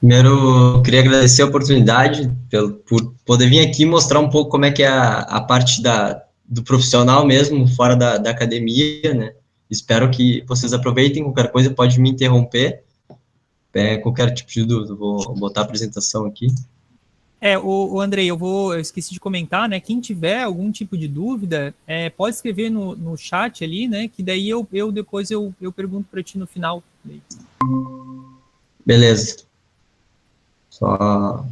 Primeiro, eu queria agradecer a oportunidade por poder vir aqui mostrar um pouco como é que é a parte do profissional mesmo, fora da academia, né? Espero que vocês aproveitem. Qualquer coisa pode me interromper, qualquer tipo de dúvida. Vou botar a apresentação aqui. O Andrei, eu esqueci de comentar, né? Quem tiver algum tipo de dúvida, pode escrever no chat ali, né? Que daí eu depois eu pergunto para ti no final. Beleza. Só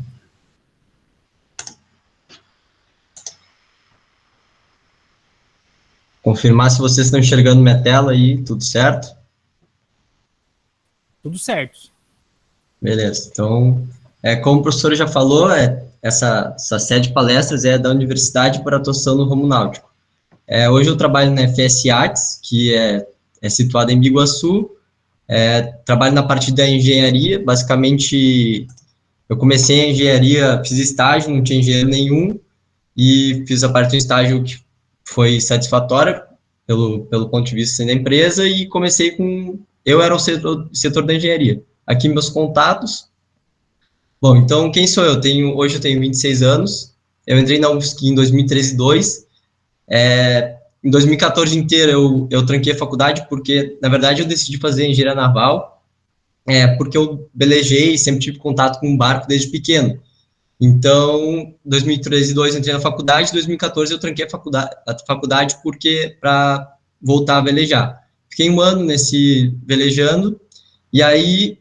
confirmar se vocês estão enxergando minha tela aí, tudo certo? Tudo certo. Beleza. Então, como o professor já falou, essa série de palestras é da Universidade para Atuação no Ramo Náutico. Hoje eu trabalho na FS Artes, que é situada em Biguaçu. Trabalho na parte da engenharia. Basicamente, eu comecei a engenharia, fiz estágio, não tinha engenheiro nenhum, e fiz a parte do estágio que foi satisfatória pelo ponto de vista da empresa, e comecei com... Eu era o setor da engenharia. Aqui meus contatos. Bom, então, quem sou eu? Hoje eu tenho 26 anos, eu entrei na UFSC em 2013-2, em 2014 inteiro eu tranquei a faculdade porque, na verdade, eu decidi fazer engenharia naval, porque eu velejei, sempre tive contato com um barco desde pequeno. Então, 2013-2 eu entrei na faculdade, 2014 eu tranquei a faculdade porque para voltar a velejar. Fiquei um ano nesse velejando, e aí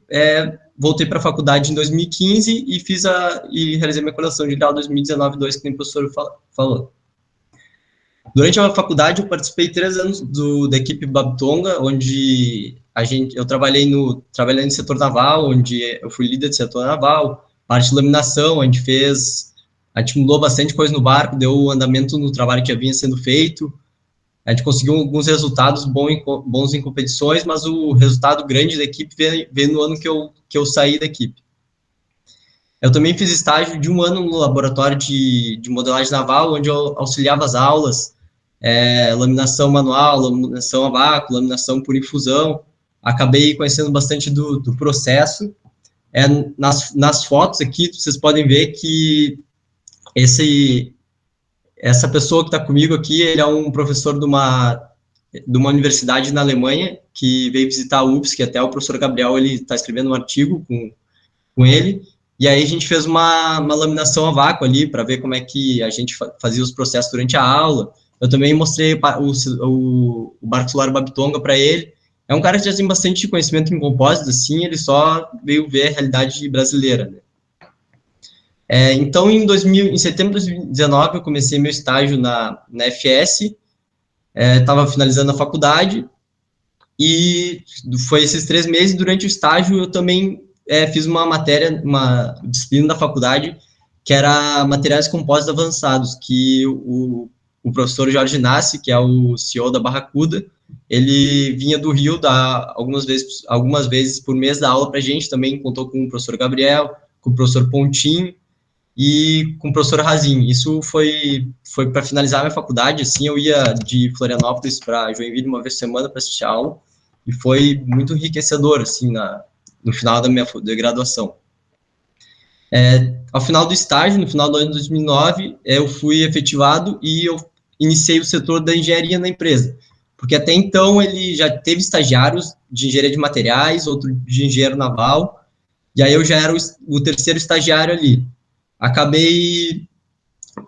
voltei para a faculdade em 2015 e realizei minha colação de grau 2019-2, que nem o professor falou. Durante a faculdade, eu participei 3 anos da equipe Babitonga, onde eu trabalhei no setor naval, onde eu fui líder do setor naval, parte de laminação, a gente mudou bastante coisa no barco, deu andamento no trabalho que já vinha sendo feito, a gente conseguiu alguns resultados bons em competições, mas o resultado grande da equipe veio no ano que eu saí da equipe. Eu também fiz estágio de 1 ano no laboratório de modelagem naval, onde eu auxiliava as aulas, laminação manual, laminação a vácuo, laminação por infusão. Acabei conhecendo bastante do processo. Nas fotos aqui, vocês podem ver que essa pessoa que está comigo aqui, ele é um professor de uma universidade na Alemanha, que veio visitar a UFSC, que até o professor Gabriel está escrevendo um artigo com ele, e aí a gente fez uma laminação a vácuo ali, para ver como é que a gente fazia os processos durante a aula. Eu também mostrei o barco solar Babitonga para ele. É um cara que já tem bastante conhecimento em compósitos, assim, ele só veio ver a realidade brasileira, né? Então, em setembro de 2019, eu comecei meu estágio na FS, estava finalizando a faculdade, e foi esses 3 meses. Durante o estágio, eu também fiz uma disciplina da faculdade, que era materiais compostos avançados, que o professor Jorge Nassi, que é o CEO da Barracuda, ele vinha do Rio dar algumas vezes por mês dar aula para a gente, também contou com o professor Gabriel, com o professor Pontinho e com o professor Razin. Isso foi para finalizar a minha faculdade, assim, eu ia de Florianópolis para Joinville uma vez por semana para assistir a aula, e foi muito enriquecedor, assim, no final da minha graduação. Ao final do estágio, no final do ano de 2009, eu fui efetivado e eu iniciei o setor da engenharia na empresa, porque até então ele já teve estagiários de engenharia de materiais, outro de engenheiro naval, e aí eu já era o terceiro estagiário ali. Acabei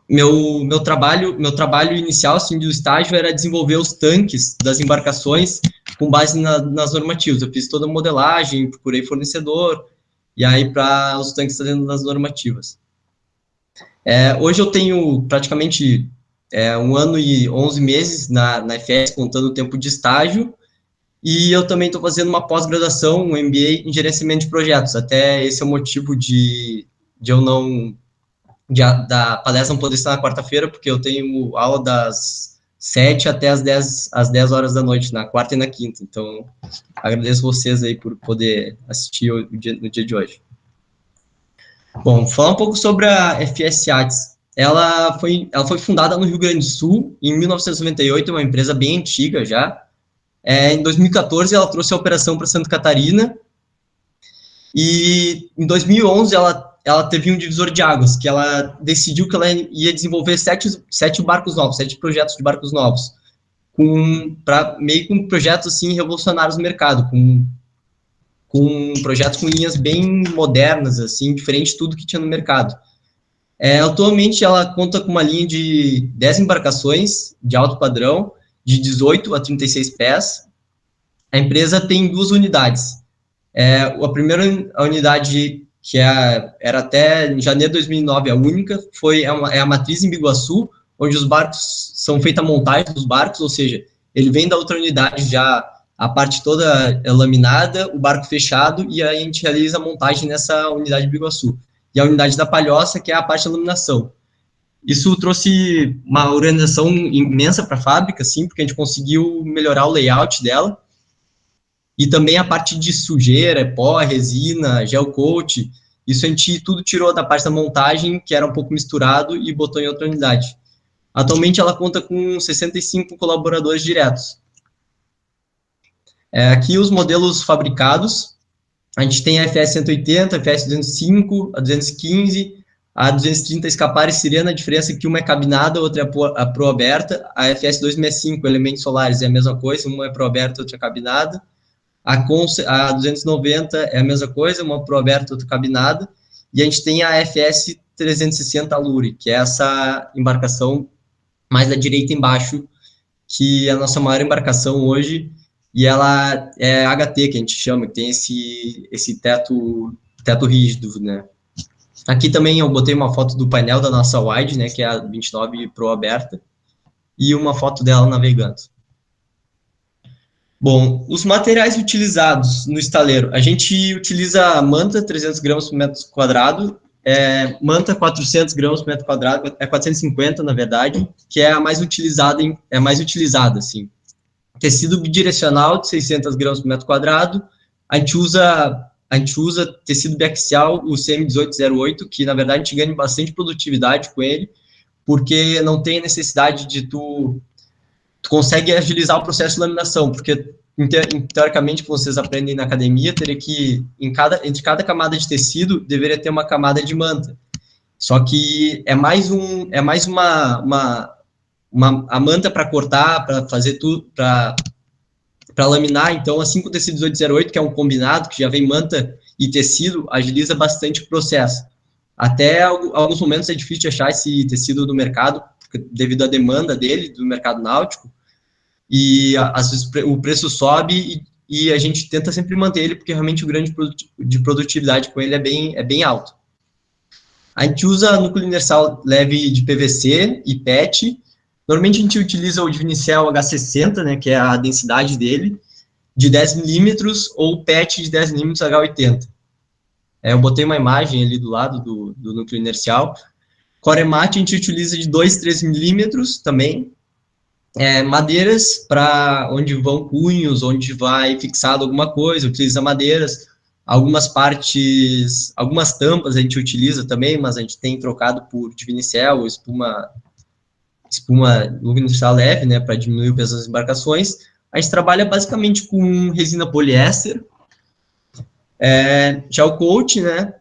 meu trabalho inicial, assim, do estágio era desenvolver os tanques das embarcações com base nas normativas. Eu fiz toda a modelagem, procurei fornecedor, e aí para os tanques dentro das normativas. Hoje eu tenho praticamente 1 ano e 11 meses na FS, contando o tempo de estágio, e eu também estou fazendo uma pós-graduação, um MBA em gerenciamento de projetos. Até esse é o motivo de eu não... da palestra não poder estar na quarta-feira, porque eu tenho aula das 7 até às 10 horas da noite, na quarta e na quinta. Então, agradeço vocês aí por poder assistir no dia de hoje. Bom, falar um pouco sobre a FS Artes. Ela foi fundada no Rio Grande do Sul, em 1998, é uma empresa bem antiga já. Em 2014, ela trouxe a operação para Santa Catarina, E em 2011 ela teve um divisor de águas, que ela decidiu que ela ia desenvolver sete barcos novos, 7 projetos de barcos novos, meio com projetos assim revolucionários no mercado, com projetos com linhas bem modernas, assim, diferente de tudo que tinha no mercado. Atualmente ela conta com uma linha de 10 embarcações de alto padrão, de 18 a 36 pés. A empresa tem 2 unidades. A primeira unidade, que era até janeiro de 2009 a única, é a matriz em Biguaçu, onde os barcos são feita a montagem dos barcos, ou seja, ele vem da outra unidade já a parte toda laminada, o barco fechado, e aí a gente realiza a montagem nessa unidade de Biguaçu. E a unidade da Palhoça, que é a parte da iluminação. Isso trouxe uma organização imensa para a fábrica, sim, porque a gente conseguiu melhorar o layout dela, e também a parte de sujeira, pó, resina, gel coat, isso a gente tudo tirou da parte da montagem, que era um pouco misturado, e botou em outra unidade. Atualmente ela conta com 65 colaboradores diretos. Aqui os modelos fabricados, a gente tem a FS 180, a FS 205, a 215, a 230 escapar e sirena, a diferença é que uma é cabinada, a outra é a proa aberta. A FS 265, elementos solares, é a mesma coisa, uma é proa aberta, outra é cabinada. A 290 é a mesma coisa, uma proa aberta, outra cabinada. E a gente tem a FS 360 Alure, que é essa embarcação mais à direita embaixo, que é a nossa maior embarcação hoje, e ela é HT, que a gente chama, que tem esse teto rígido, né? Aqui também eu botei uma foto do painel da nossa wide, né, que é a 29 Pro aberta, e uma foto dela navegando. Bom, os materiais utilizados no estaleiro, a gente utiliza manta 300 gramas por metro quadrado, manta 400 gramas por metro quadrado, 450 na verdade, que é a mais utilizada, assim. Tecido bidirecional de 600 gramas por metro quadrado, a gente usa tecido biaxial, o CM1808, que na verdade a gente ganha bastante produtividade com ele, porque não tem necessidade de tu consegue agilizar o processo de laminação, porque teoricamente, como vocês aprendem na academia, teria que, entre cada camada de tecido, deveria ter uma camada de manta. Só que é mais a manta para cortar, para fazer tudo, para laminar. Então, assim com o tecido 1808, que é um combinado, que já vem manta e tecido, agiliza bastante o processo. Até alguns momentos é difícil de achar esse tecido no mercado, devido à demanda dele, do mercado náutico, e às vezes o preço sobe e a gente tenta sempre manter ele, porque realmente o grande de produtividade com ele é bem alto. A gente usa núcleo inercial leve de PVC e PET. Normalmente a gente utiliza o Divinicel H60, né, que é a densidade dele, de 10 milímetros, ou PET de 10 milímetros H80. Eu botei uma imagem ali do lado do núcleo inercial. Coremate a gente utiliza de 2, 3 milímetros também. Madeiras para onde vão cunhos, onde vai fixado alguma coisa, utiliza madeiras. Algumas tampas a gente utiliza também, mas a gente tem trocado por Divinicel, espuma inercial leve, né, para diminuir o peso das embarcações. A gente trabalha basicamente com resina poliéster, gel coat, né,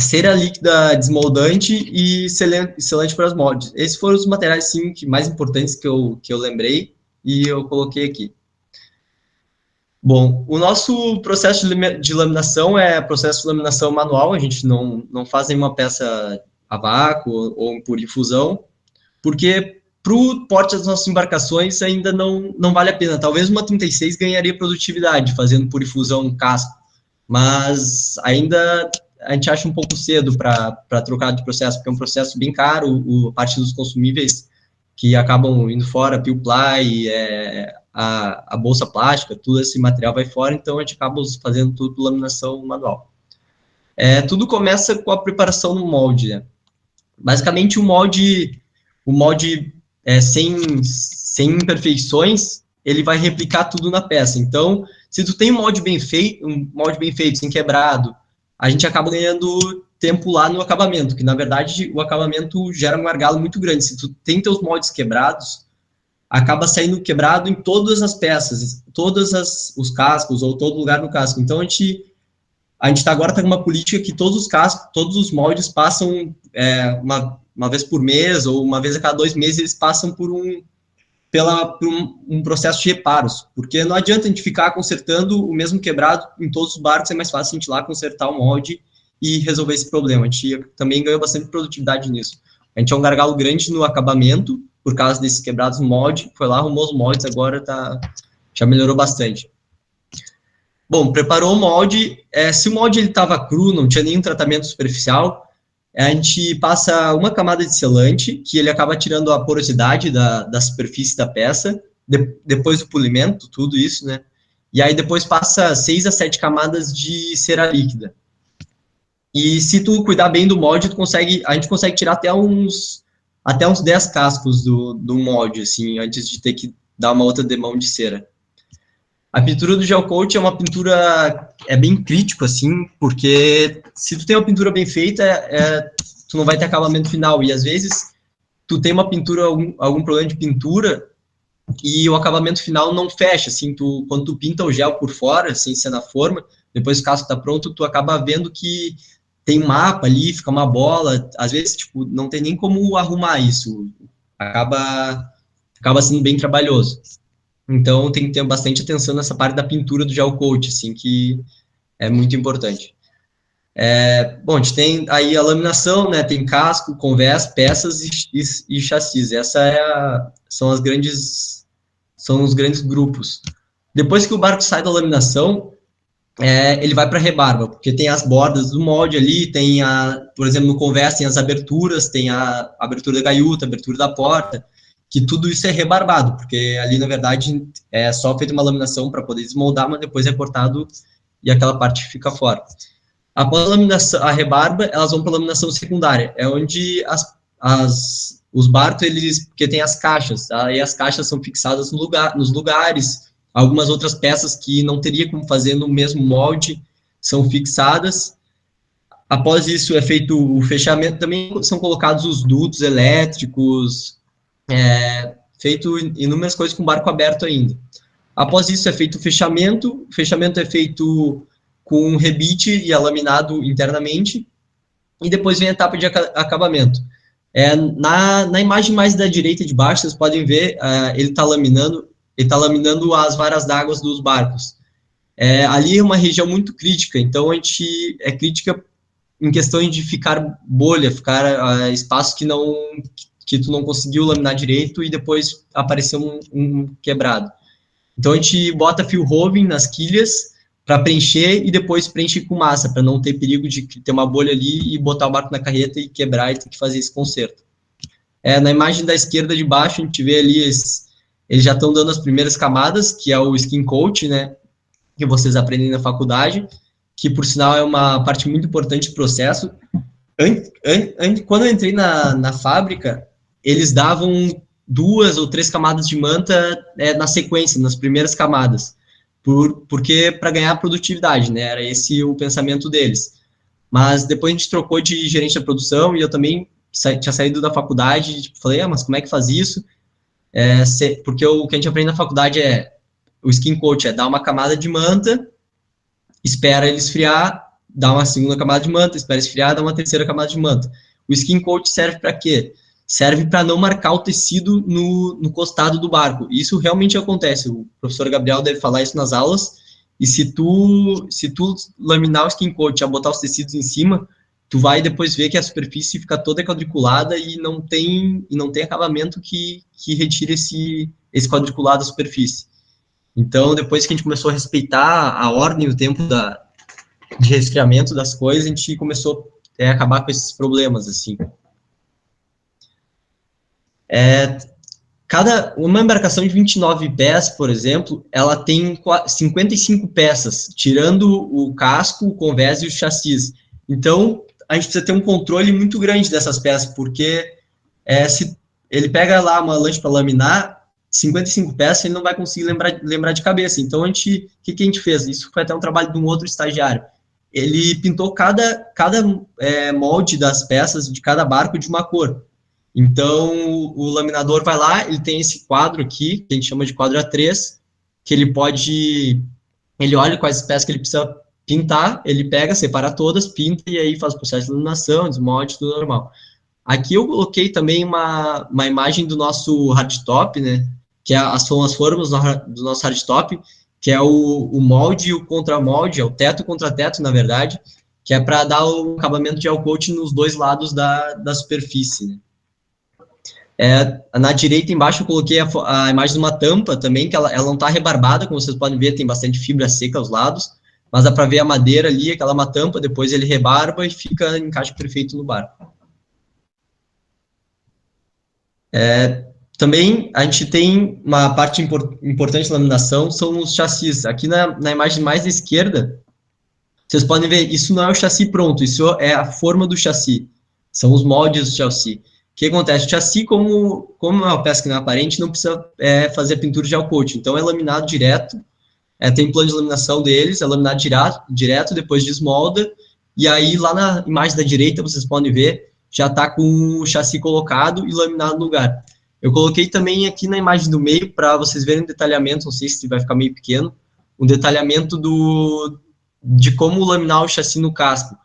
cera líquida desmoldante e selante para os moldes. Esses foram os materiais, sim, mais importantes que eu lembrei e eu coloquei aqui. Bom, o nosso processo de laminação é processo de laminação manual, a gente não faz nenhuma peça a vácuo ou por infusão, porque para o porte das nossas embarcações ainda não vale a pena. Talvez uma 36 ganharia produtividade fazendo por infusão um casco, mas ainda a gente acha um pouco cedo para trocar de processo, porque é um processo bem caro, a parte dos consumíveis que acabam indo fora, peel-ply, a bolsa plástica, tudo esse material vai fora, então a gente acaba fazendo tudo por laminação manual. Tudo começa com a preparação no molde, né? Basicamente, o molde sem imperfeições, ele vai replicar tudo na peça. Então, se tu tem um molde bem feito, sem quebrado, a gente acaba ganhando tempo lá no acabamento, que na verdade o acabamento gera um gargalo muito grande. Se tu tem teus moldes quebrados, acaba saindo quebrado em todas as peças, os cascos ou todo lugar no casco. Então a gente a gente agora está com uma política que todos os cascos, todos os moldes passam uma vez por mês, ou uma vez a cada 2 meses, eles passam por um processo de reparos, porque não adianta a gente ficar consertando o mesmo quebrado em todos os barcos, é mais fácil a gente ir lá consertar o molde e resolver esse problema. A gente também ganhou bastante produtividade nisso. A gente é um gargalo grande no acabamento, por causa desses quebrados no molde, foi lá, arrumou os moldes, agora já melhorou bastante. Bom, preparou o molde, se o molde estava cru, não tinha nenhum tratamento superficial, a gente passa uma camada de selante, que ele acaba tirando a porosidade da superfície da peça, depois do polimento, tudo isso, né? E aí depois passa 6 a 7 camadas de cera líquida. E se tu cuidar bem do molde, a gente consegue tirar até uns 10 cascos do molde, assim, antes de ter que dar uma outra demão de cera. A pintura do gel coat é uma pintura, bem crítico, assim, porque se tu tem uma pintura bem feita, tu não vai ter acabamento final, e às vezes tu tem uma pintura, algum problema de pintura, e o acabamento final não fecha, assim, quando tu pinta o gel por fora, sem ser na forma, depois o casco tá pronto, tu acaba vendo que tem um mapa ali, fica uma bola, às vezes, tipo, não tem nem como arrumar isso, acaba sendo bem trabalhoso. Então, tem que ter bastante atenção nessa parte da pintura do gel coat, assim, que é muito importante. Bom, a gente tem aí a laminação, né, tem casco, convés, peças e chassis. São os grandes grupos. Depois que o barco sai da laminação, ele vai para a rebarba, porque tem as bordas do molde ali, tem por exemplo, no convés tem as aberturas, tem a abertura da gaiuta, a abertura da porta, que tudo isso é rebarbado, porque ali, na verdade, é só feita uma laminação para poder desmoldar, mas depois é cortado e aquela parte fica fora. Após a laminação, a rebarba, elas vão para a laminação secundária, é onde os barcos, porque tem as caixas, tá? E as caixas são fixadas nos lugares, algumas outras peças que não teria como fazer no mesmo molde são fixadas. Após isso é feito o fechamento, também são colocados os dutos elétricos, feito inúmeras coisas com o barco aberto ainda. Após isso é feito o fechamento é feito com rebite e alaminado internamente, e depois vem a etapa de acabamento. Na imagem mais da direita de baixo, vocês podem ver, ele está laminando as varas d'água dos barcos. Ali é uma região muito crítica, então a gente é crítica em questão de ficar bolha, ficar espaço que tu não conseguiu laminar direito e depois apareceu um quebrado. Então a gente bota fio roving nas quilhas para preencher e depois preenche com massa, para não ter perigo de ter uma bolha ali e botar o barco na carreta e quebrar e ter que fazer esse conserto. Na imagem da esquerda de baixo, a gente vê ali, eles já estão dando as primeiras camadas, que é o skin coat, né, que vocês aprendem na faculdade, que por sinal é uma parte muito importante do processo. Quando eu entrei na fábrica, eles davam 2 ou 3 camadas de manta na sequência, nas primeiras camadas, porque para ganhar produtividade, né? Era esse o pensamento deles. Mas depois a gente trocou de gerente da produção e eu também tinha saído da faculdade, tipo, falei, mas como é que faz isso? Porque o que a gente aprende na faculdade o skin coat dar uma camada de manta, espera ele esfriar, dá uma segunda camada de manta, espera esfriar, dá uma terceira camada de manta. O skin coat serve para quê? Serve para não marcar o tecido no costado do barco. Isso realmente acontece. O professor Gabriel deve falar isso nas aulas. E se tu laminar o skin coat, botar os tecidos em cima, tu vai depois ver que a superfície fica toda quadriculada e não tem acabamento que retire esse quadriculado da superfície. Então, depois que a gente começou a respeitar a ordem e o tempo de resfriamento das coisas, a gente começou a acabar com esses problemas, assim. Uma embarcação de 29 pés, por exemplo, ela tem 55 peças, tirando o casco, o convés e o chassis. Então, a gente precisa ter um controle muito grande dessas peças, porque se ele pega lá uma lanche para laminar, 55 peças, ele não vai conseguir lembrar de cabeça. Então, o que a gente fez? Isso foi até um trabalho de um outro estagiário. Ele pintou cada molde das peças de cada barco de uma cor. Então, o laminador vai lá, ele tem esse quadro aqui, que a gente chama de quadro A3, que ele olha quais peças que ele precisa pintar, ele pega, separa todas, pinta e aí faz o processo de laminação, desmolde, tudo normal. Aqui eu coloquei também uma imagem do nosso hardtop, né, que são as formas do nosso hardtop, que é o molde e o contramolde, é o teto e contrateto, na verdade, que é para dar o acabamento de gel coat nos dois lados da superfície, né. Na direita embaixo eu coloquei a imagem de uma tampa também, que ela não está rebarbada, como vocês podem ver, tem bastante fibra seca aos lados, mas dá para ver a madeira ali, aquela uma tampa, depois ele rebarba e fica encaixe perfeito no barco. Também a gente tem uma parte importante da laminação, são os chassis. Aqui na imagem mais à esquerda, vocês podem ver, isso não é o chassi pronto, isso é a forma do chassi, são os moldes do chassi. O que acontece? O chassi, como é uma peça que não é aparente, não precisa fazer pintura de gel coat, então é laminado direto, tem plano de laminação deles, é laminado direto, depois desmolda, e aí lá na imagem da direita, vocês podem ver, já está com o chassi colocado e laminado no lugar. Eu coloquei também aqui na imagem do meio, para vocês verem o detalhamento, não sei se vai ficar meio pequeno, um detalhamento de como laminar o chassi no casco,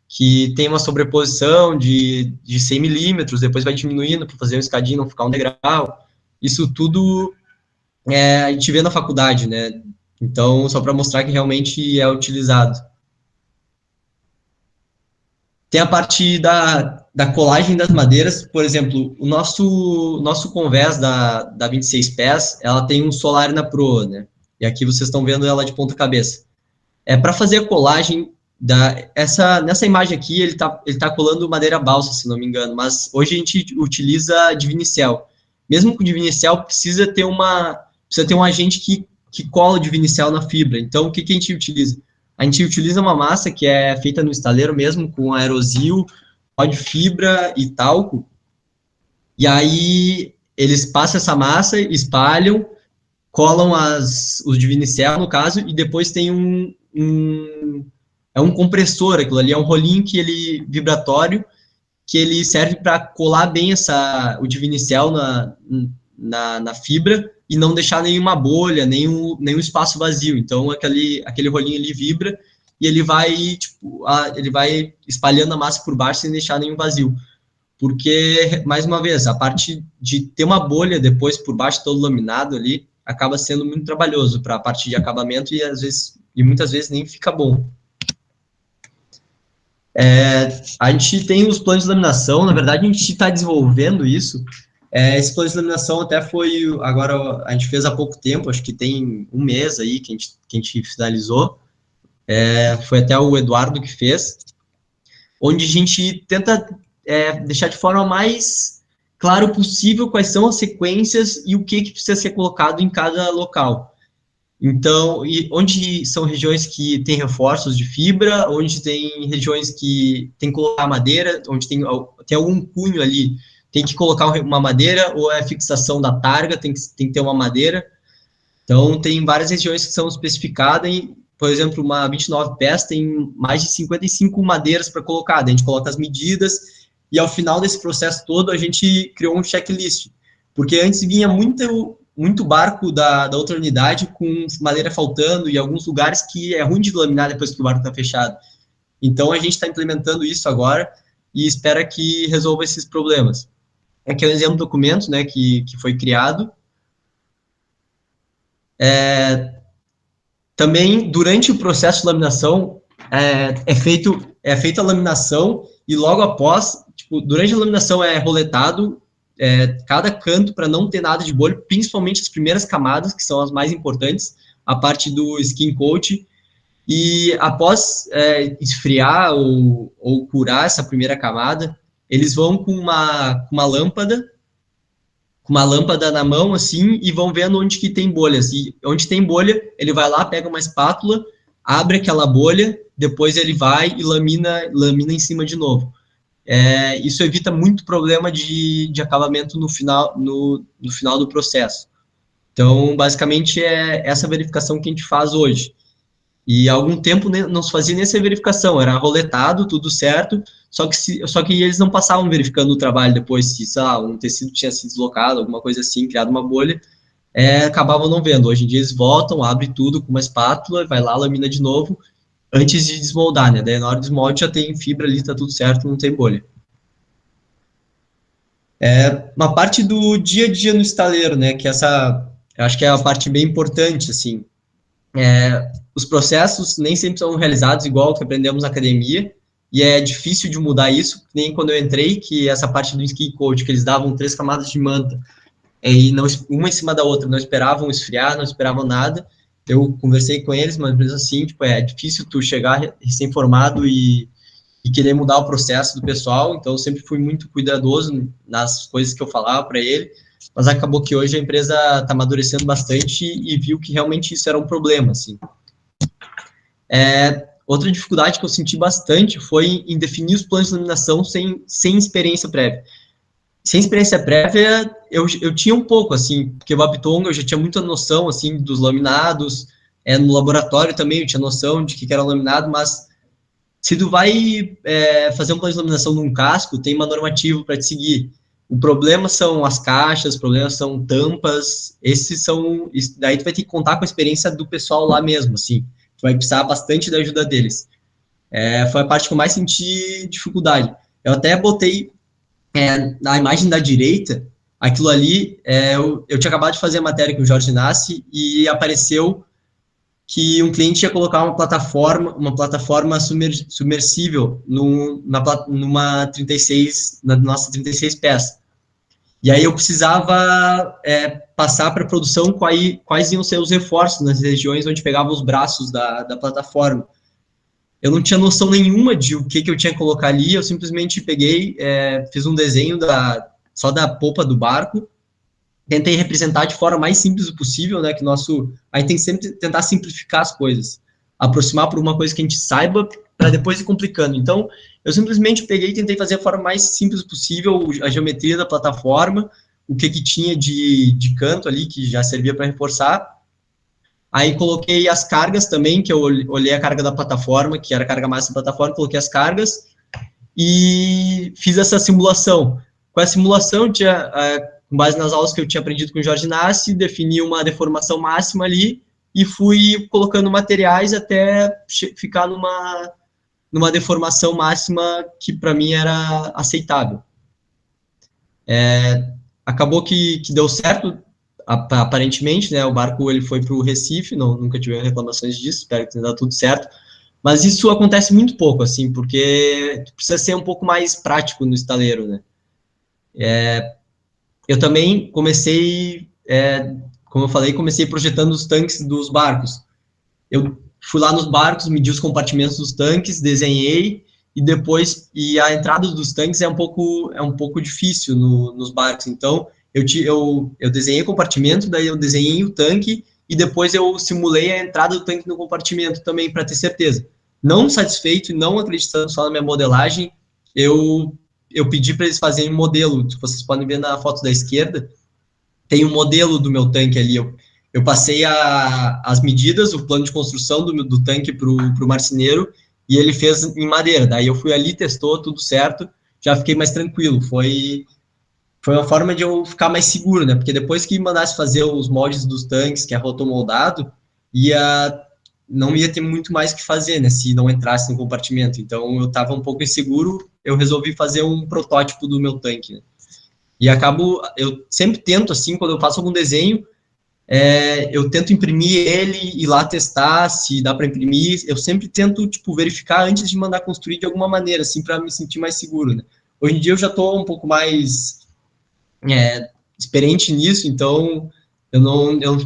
que tem uma sobreposição de 100 milímetros, depois vai diminuindo para fazer um escadinho, não ficar um degrau. Isso tudo a gente vê na faculdade, né? Então, só para mostrar que realmente é utilizado. Tem a parte da colagem das madeiras, por exemplo, o nosso convés da 26 pés, ela tem um Solar na proa, né? E aqui vocês estão vendo ela de ponta cabeça. Para fazer a colagem, nessa imagem aqui, ele tá colando madeira balsa, se não me engano, mas hoje a gente utiliza divinicel. Mesmo com divinicel, precisa ter um agente que cola o divinicel na fibra. Então, o que a gente utiliza? A gente utiliza uma massa que é feita no estaleiro mesmo, com aerosil, pó de fibra e talco, e aí eles passam essa massa, espalham, colam os divinicel, no caso, e depois tem um compressor, aquilo ali é um rolinho vibratório, que ele serve para colar bem o divinicel na fibra, e não deixar nenhuma bolha, nenhum espaço vazio. Então, aquele rolinho ali vibra e ele vai espalhando a massa por baixo sem deixar nenhum vazio. Porque, mais uma vez, a parte de ter uma bolha depois por baixo todo laminado ali, acaba sendo muito trabalhoso para a parte de acabamento e muitas vezes nem fica bom. A gente tem os planos de laminação, na verdade a gente está desenvolvendo isso. Esse plano de laminação até agora a gente fez há pouco tempo, acho que tem um mês aí que a gente finalizou, foi até o Eduardo que fez, onde a gente tenta deixar de forma mais claro possível quais são as sequências e o que precisa ser colocado em cada local. Então, onde são regiões que tem reforços de fibra, onde tem regiões que tem que colocar madeira, onde tem algum cunho ali, tem que colocar uma madeira, ou é fixação da targa, tem que ter uma madeira. Então, tem várias regiões que são especificadas, por exemplo, uma 29 pés tem mais de 55 madeiras para colocar, daí a gente coloca as medidas, e ao final desse processo todo, a gente criou um checklist, porque antes vinha muito barco da outra unidade com madeira faltando, e alguns lugares que é ruim de laminar depois que o barco está fechado. Então, a gente está implementando isso agora, e espera que resolva esses problemas. Aqui é um exemplo do documento, né, que foi criado. Também, durante o processo de laminação, é feita a laminação, e logo após, durante a laminação é roletado cada canto para não ter nada de bolha, principalmente as primeiras camadas, que são as mais importantes, a parte do skin coat, e após esfriar ou curar essa primeira camada, eles vão com uma lâmpada na mão, assim, e vão vendo onde que tem bolhas. E onde tem bolha, ele vai lá, pega uma espátula, abre aquela bolha, depois ele vai e lamina em cima de novo. Isso evita muito problema de acabamento no final do processo. Então, basicamente, é essa verificação que a gente faz hoje. E há algum tempo não se fazia nem essa verificação, era roletado, tudo certo, só que eles não passavam verificando o trabalho depois, se um tecido tinha se deslocado, alguma coisa assim, criado uma bolha, acabavam não vendo. Hoje em dia eles voltam, abrem tudo com uma espátula, vai lá, lamina de novo, antes de desmoldar, né? Daí na hora do desmolde já tem fibra ali, tá tudo certo, não tem bolha. Uma parte do dia a dia no estaleiro, né? Que essa, eu acho que é a parte bem importante, assim. Os processos nem sempre são realizados igual que aprendemos na academia, e é difícil de mudar isso, nem quando eu entrei, que essa parte do ski coat, que eles davam 3 camadas de manta, e não, uma em cima da outra, não esperavam esfriar, não esperavam nada. Eu conversei com eles, mas mesmo assim, tipo, é difícil tu chegar recém-formado e querer mudar o processo do pessoal, então eu sempre fui muito cuidadoso nas coisas que eu falava para ele, mas acabou que hoje a empresa está amadurecendo bastante e viu que realmente isso era um problema, assim. Outra dificuldade que eu senti bastante foi em definir os planos de iluminação sem experiência prévia. Sem experiência prévia, eu tinha um pouco, assim, porque o Waptonga eu já tinha muita noção, assim, dos laminados, no laboratório também eu tinha noção de que era laminado, mas se tu vai fazer um plano de iluminação num casco, tem uma normativa para te seguir. O problema são as caixas, o problema são tampas, daí tu vai ter que contar com a experiência do pessoal lá mesmo, assim, tu vai precisar bastante da ajuda deles. Foi a parte que eu mais senti dificuldade. Eu até botei na imagem da direita, aquilo ali, eu tinha acabado de fazer a matéria com o Jorge Nassi e apareceu que um cliente ia colocar uma plataforma submersível numa 36, na nossa 36 pés. E aí eu precisava passar para a produção quais iam ser os reforços nas regiões onde pegava os braços da plataforma. Eu não tinha noção nenhuma de o que eu tinha que colocar ali, eu simplesmente peguei, fiz um desenho só da polpa do barco, tentei representar de forma mais simples possível, né, que a gente tem que sempre tentar simplificar as coisas, aproximar por uma coisa que a gente saiba, para depois ir complicando. Então, eu simplesmente peguei e tentei fazer a forma mais simples possível, a geometria da plataforma, o que tinha de canto ali, que já servia para reforçar. Aí coloquei as cargas também, que eu olhei a carga da plataforma, que era a carga máxima da plataforma, coloquei as cargas e fiz essa simulação. Com a simulação, com base nas aulas que eu tinha aprendido com o Jorge Nassi, defini uma deformação máxima ali e fui colocando materiais até ficar numa deformação máxima que para mim era aceitável. Acabou que deu certo, aparentemente, né? O barco ele foi para o Recife, nunca tivemos reclamações disso, espero que tenha dado tudo certo. Mas isso acontece muito pouco, assim, porque precisa ser um pouco mais prático no estaleiro, né? Eu também comecei, como eu falei, comecei projetando os tanques dos barcos. Eu fui lá nos barcos, medi os compartimentos dos tanques, desenhei, e a entrada dos tanques é um pouco difícil nos barcos. Então, eu desenhei o compartimento, daí eu desenhei o tanque, e depois eu simulei a entrada do tanque no compartimento também, para ter certeza. Não satisfeito e não acreditando só na minha modelagem, eu pedi para eles fazerem um modelo. Vocês podem ver na foto da esquerda, tem um modelo do meu tanque ali. Eu passei as medidas, o plano de construção do tanque para o marceneiro, e ele fez em madeira. Daí eu fui ali, testou, tudo certo, já fiquei mais tranquilo. Foi uma forma de eu ficar mais seguro, né? Porque depois que mandasse fazer os moldes dos tanques, que é rotomoldado, não ia ter muito mais o que fazer, né? Se não entrasse no compartimento. Então, eu estava um pouco inseguro, eu resolvi fazer um protótipo do meu tanque, né? E eu sempre tento, assim, quando eu faço algum desenho, eu tento imprimir ele e lá testar se dá para imprimir. Eu sempre tento, tipo, verificar antes de mandar construir de alguma maneira, assim, para me sentir mais seguro, né? Hoje em dia eu já estou um pouco mais experiente nisso, então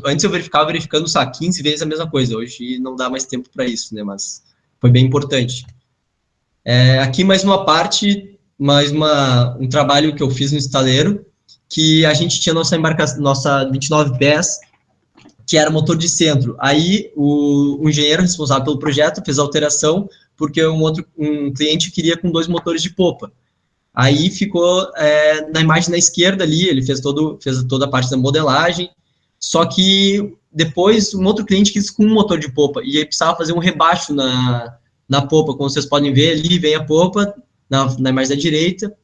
antes eu verificando, sabe, 15 vezes a mesma coisa. Hoje não dá mais tempo para isso, né? Mas foi bem importante. Aqui mais uma parte, um trabalho que eu fiz no estaleiro, que a gente tinha nossa 29 pés, que era motor de centro. Aí o engenheiro responsável pelo projeto fez a alteração, porque um cliente queria com 2 motores de popa. Aí ficou na imagem na esquerda ali, ele fez toda a parte da modelagem, só que depois um outro cliente quis com um motor de popa, e aí precisava fazer um rebaixo na popa, como vocês podem ver ali, vem a popa na imagem da direita,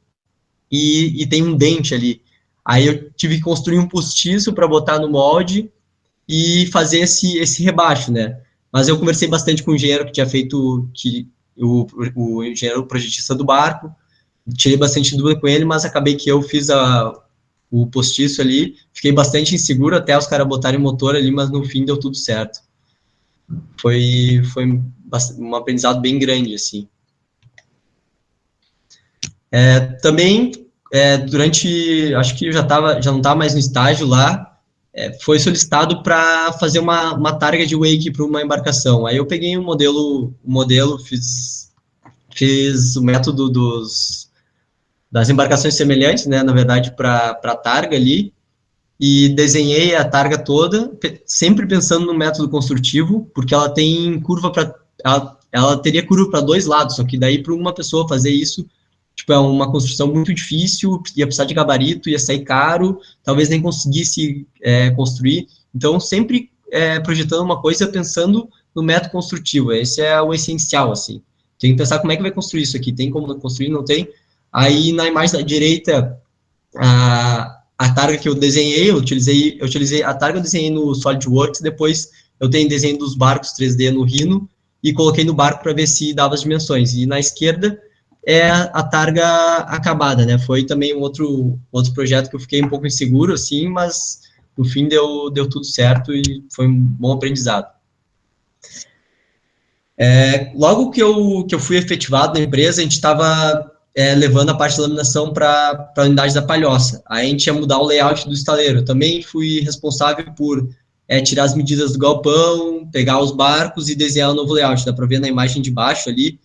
e tem um dente ali. Aí eu tive que construir um postiço para botar no molde e fazer esse rebaixo, né? mas eu conversei bastante com o engenheiro que tinha feito, o engenheiro projetista do barco, tirei bastante dúvida com ele, mas acabei que eu fiz o postiço ali, fiquei bastante inseguro até os caras botarem o motor ali, mas no fim deu tudo certo. Foi um aprendizado bem grande, assim. Também, durante, acho que eu já não estava mais no estágio lá, foi solicitado para fazer uma targa de wake para uma embarcação. Aí eu peguei o modelo, fiz o método das embarcações semelhantes, né, na verdade, para a targa ali, e desenhei a targa toda, sempre pensando no método construtivo, porque ela tem curva para... Ela teria curva para 2 lados, só que daí para uma pessoa fazer isso, tipo, é uma construção muito difícil, ia precisar de gabarito, ia sair caro, talvez nem conseguisse construir. Então, sempre projetando uma coisa pensando no método construtivo. Esse é o essencial, assim. Tem que pensar como é que vai construir isso aqui. Tem como construir? Não tem? Aí, na imagem da direita, a targa que eu desenhei, eu utilizei a targa, eu desenhei no SolidWorks, depois eu tenho desenho dos barcos 3D no Rhino, e coloquei no barco para ver se dava as dimensões. E na esquerda é a targa acabada, né? Foi também um outro projeto que eu fiquei um pouco inseguro, assim, mas no fim deu tudo certo e foi um bom aprendizado. Logo que eu fui efetivado na empresa, a gente estava levando a parte de laminação para a unidade da Palhoça. Aí a gente ia mudar o layout do estaleiro. Eu também fui responsável por tirar as medidas do galpão, pegar os barcos e desenhar o novo layout. Dá para ver na imagem de baixo ali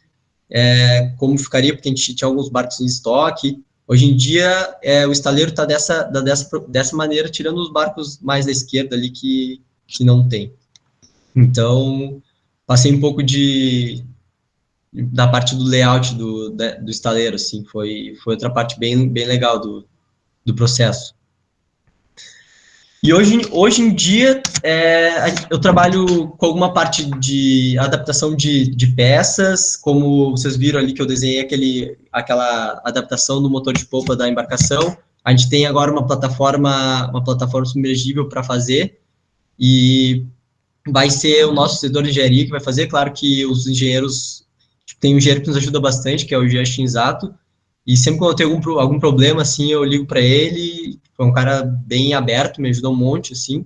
como ficaria, porque a gente tinha alguns barcos em estoque. Hoje em dia, o estaleiro está dessa maneira, tirando os barcos mais da esquerda ali que não tem. Então, passei um pouco da parte do layout do estaleiro, assim, foi outra parte bem legal do processo. E hoje em dia, eu trabalho com alguma parte de adaptação de peças, como vocês viram ali que eu desenhei aquela adaptação do motor de polpa da embarcação. A gente tem agora uma plataforma submergível para fazer, e vai ser o nosso setor de engenharia que vai fazer. Claro que os engenheiros, tem um engenheiro que nos ajuda bastante, que é o Jean Shinzato, e sempre quando eu tenho algum problema, assim, eu ligo para ele. Foi um cara bem aberto, me ajudou um monte, assim.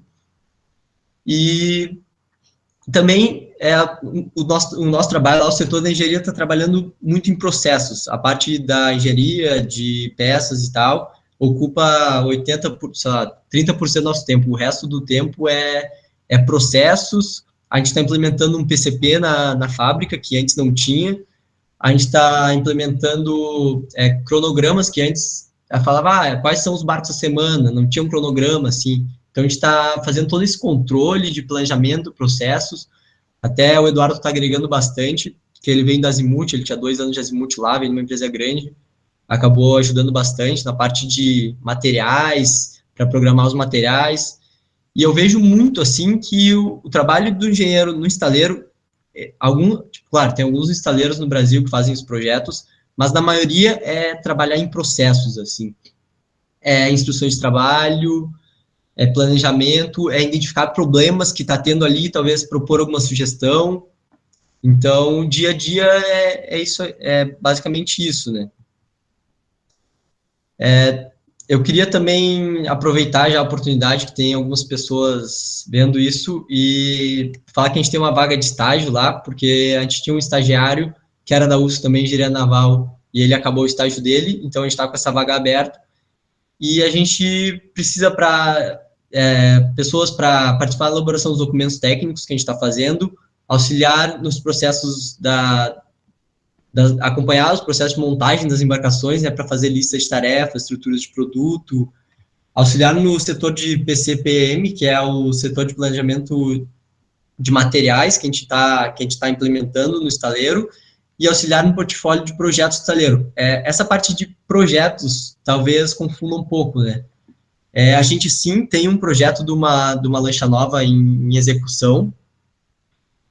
E também o nosso trabalho lá, o setor da engenharia está trabalhando muito em processos. A parte da engenharia, de peças e tal, ocupa 30% do nosso tempo. O resto do tempo é processos. A gente está implementando um PCP na fábrica, que antes não tinha. A gente está implementando cronogramas que antes falava, quais são os barcos da semana, não tinha um cronograma, assim. Então, a gente está fazendo todo esse controle de planejamento, processos. Até o Eduardo está agregando bastante, que ele vem da Azimuth, ele tinha 2 anos de Azimuth lá, vem de uma empresa grande, acabou ajudando bastante na parte de materiais, para programar os materiais. E eu vejo muito, assim, que o trabalho do engenheiro no estaleiro, claro, tem alguns estaleiros no Brasil que fazem os projetos, mas na maioria é trabalhar em processos, assim. Instruções de trabalho, planejamento, identificar problemas que está tendo ali, talvez propor alguma sugestão. Então, dia a dia isso, basicamente isso, né? Eu queria também aproveitar já a oportunidade que tem algumas pessoas vendo isso e falar que a gente tem uma vaga de estágio lá, porque a gente tinha um estagiário que era da USP também, engenharia naval, e ele acabou o estágio dele, então a gente está com essa vaga aberta, e a gente precisa pessoas para participar da elaboração dos documentos técnicos que a gente está fazendo, auxiliar nos processos acompanhar os processos de montagem das embarcações, né, para fazer listas de tarefas, estruturas de produto, auxiliar no setor de PCPM, que é o setor de planejamento de materiais que a gente está implementando no estaleiro, e auxiliar no portfólio de projetos do estaleiro. Essa parte de projetos talvez confunda um pouco, né? A gente sim tem um projeto de uma lancha nova em execução,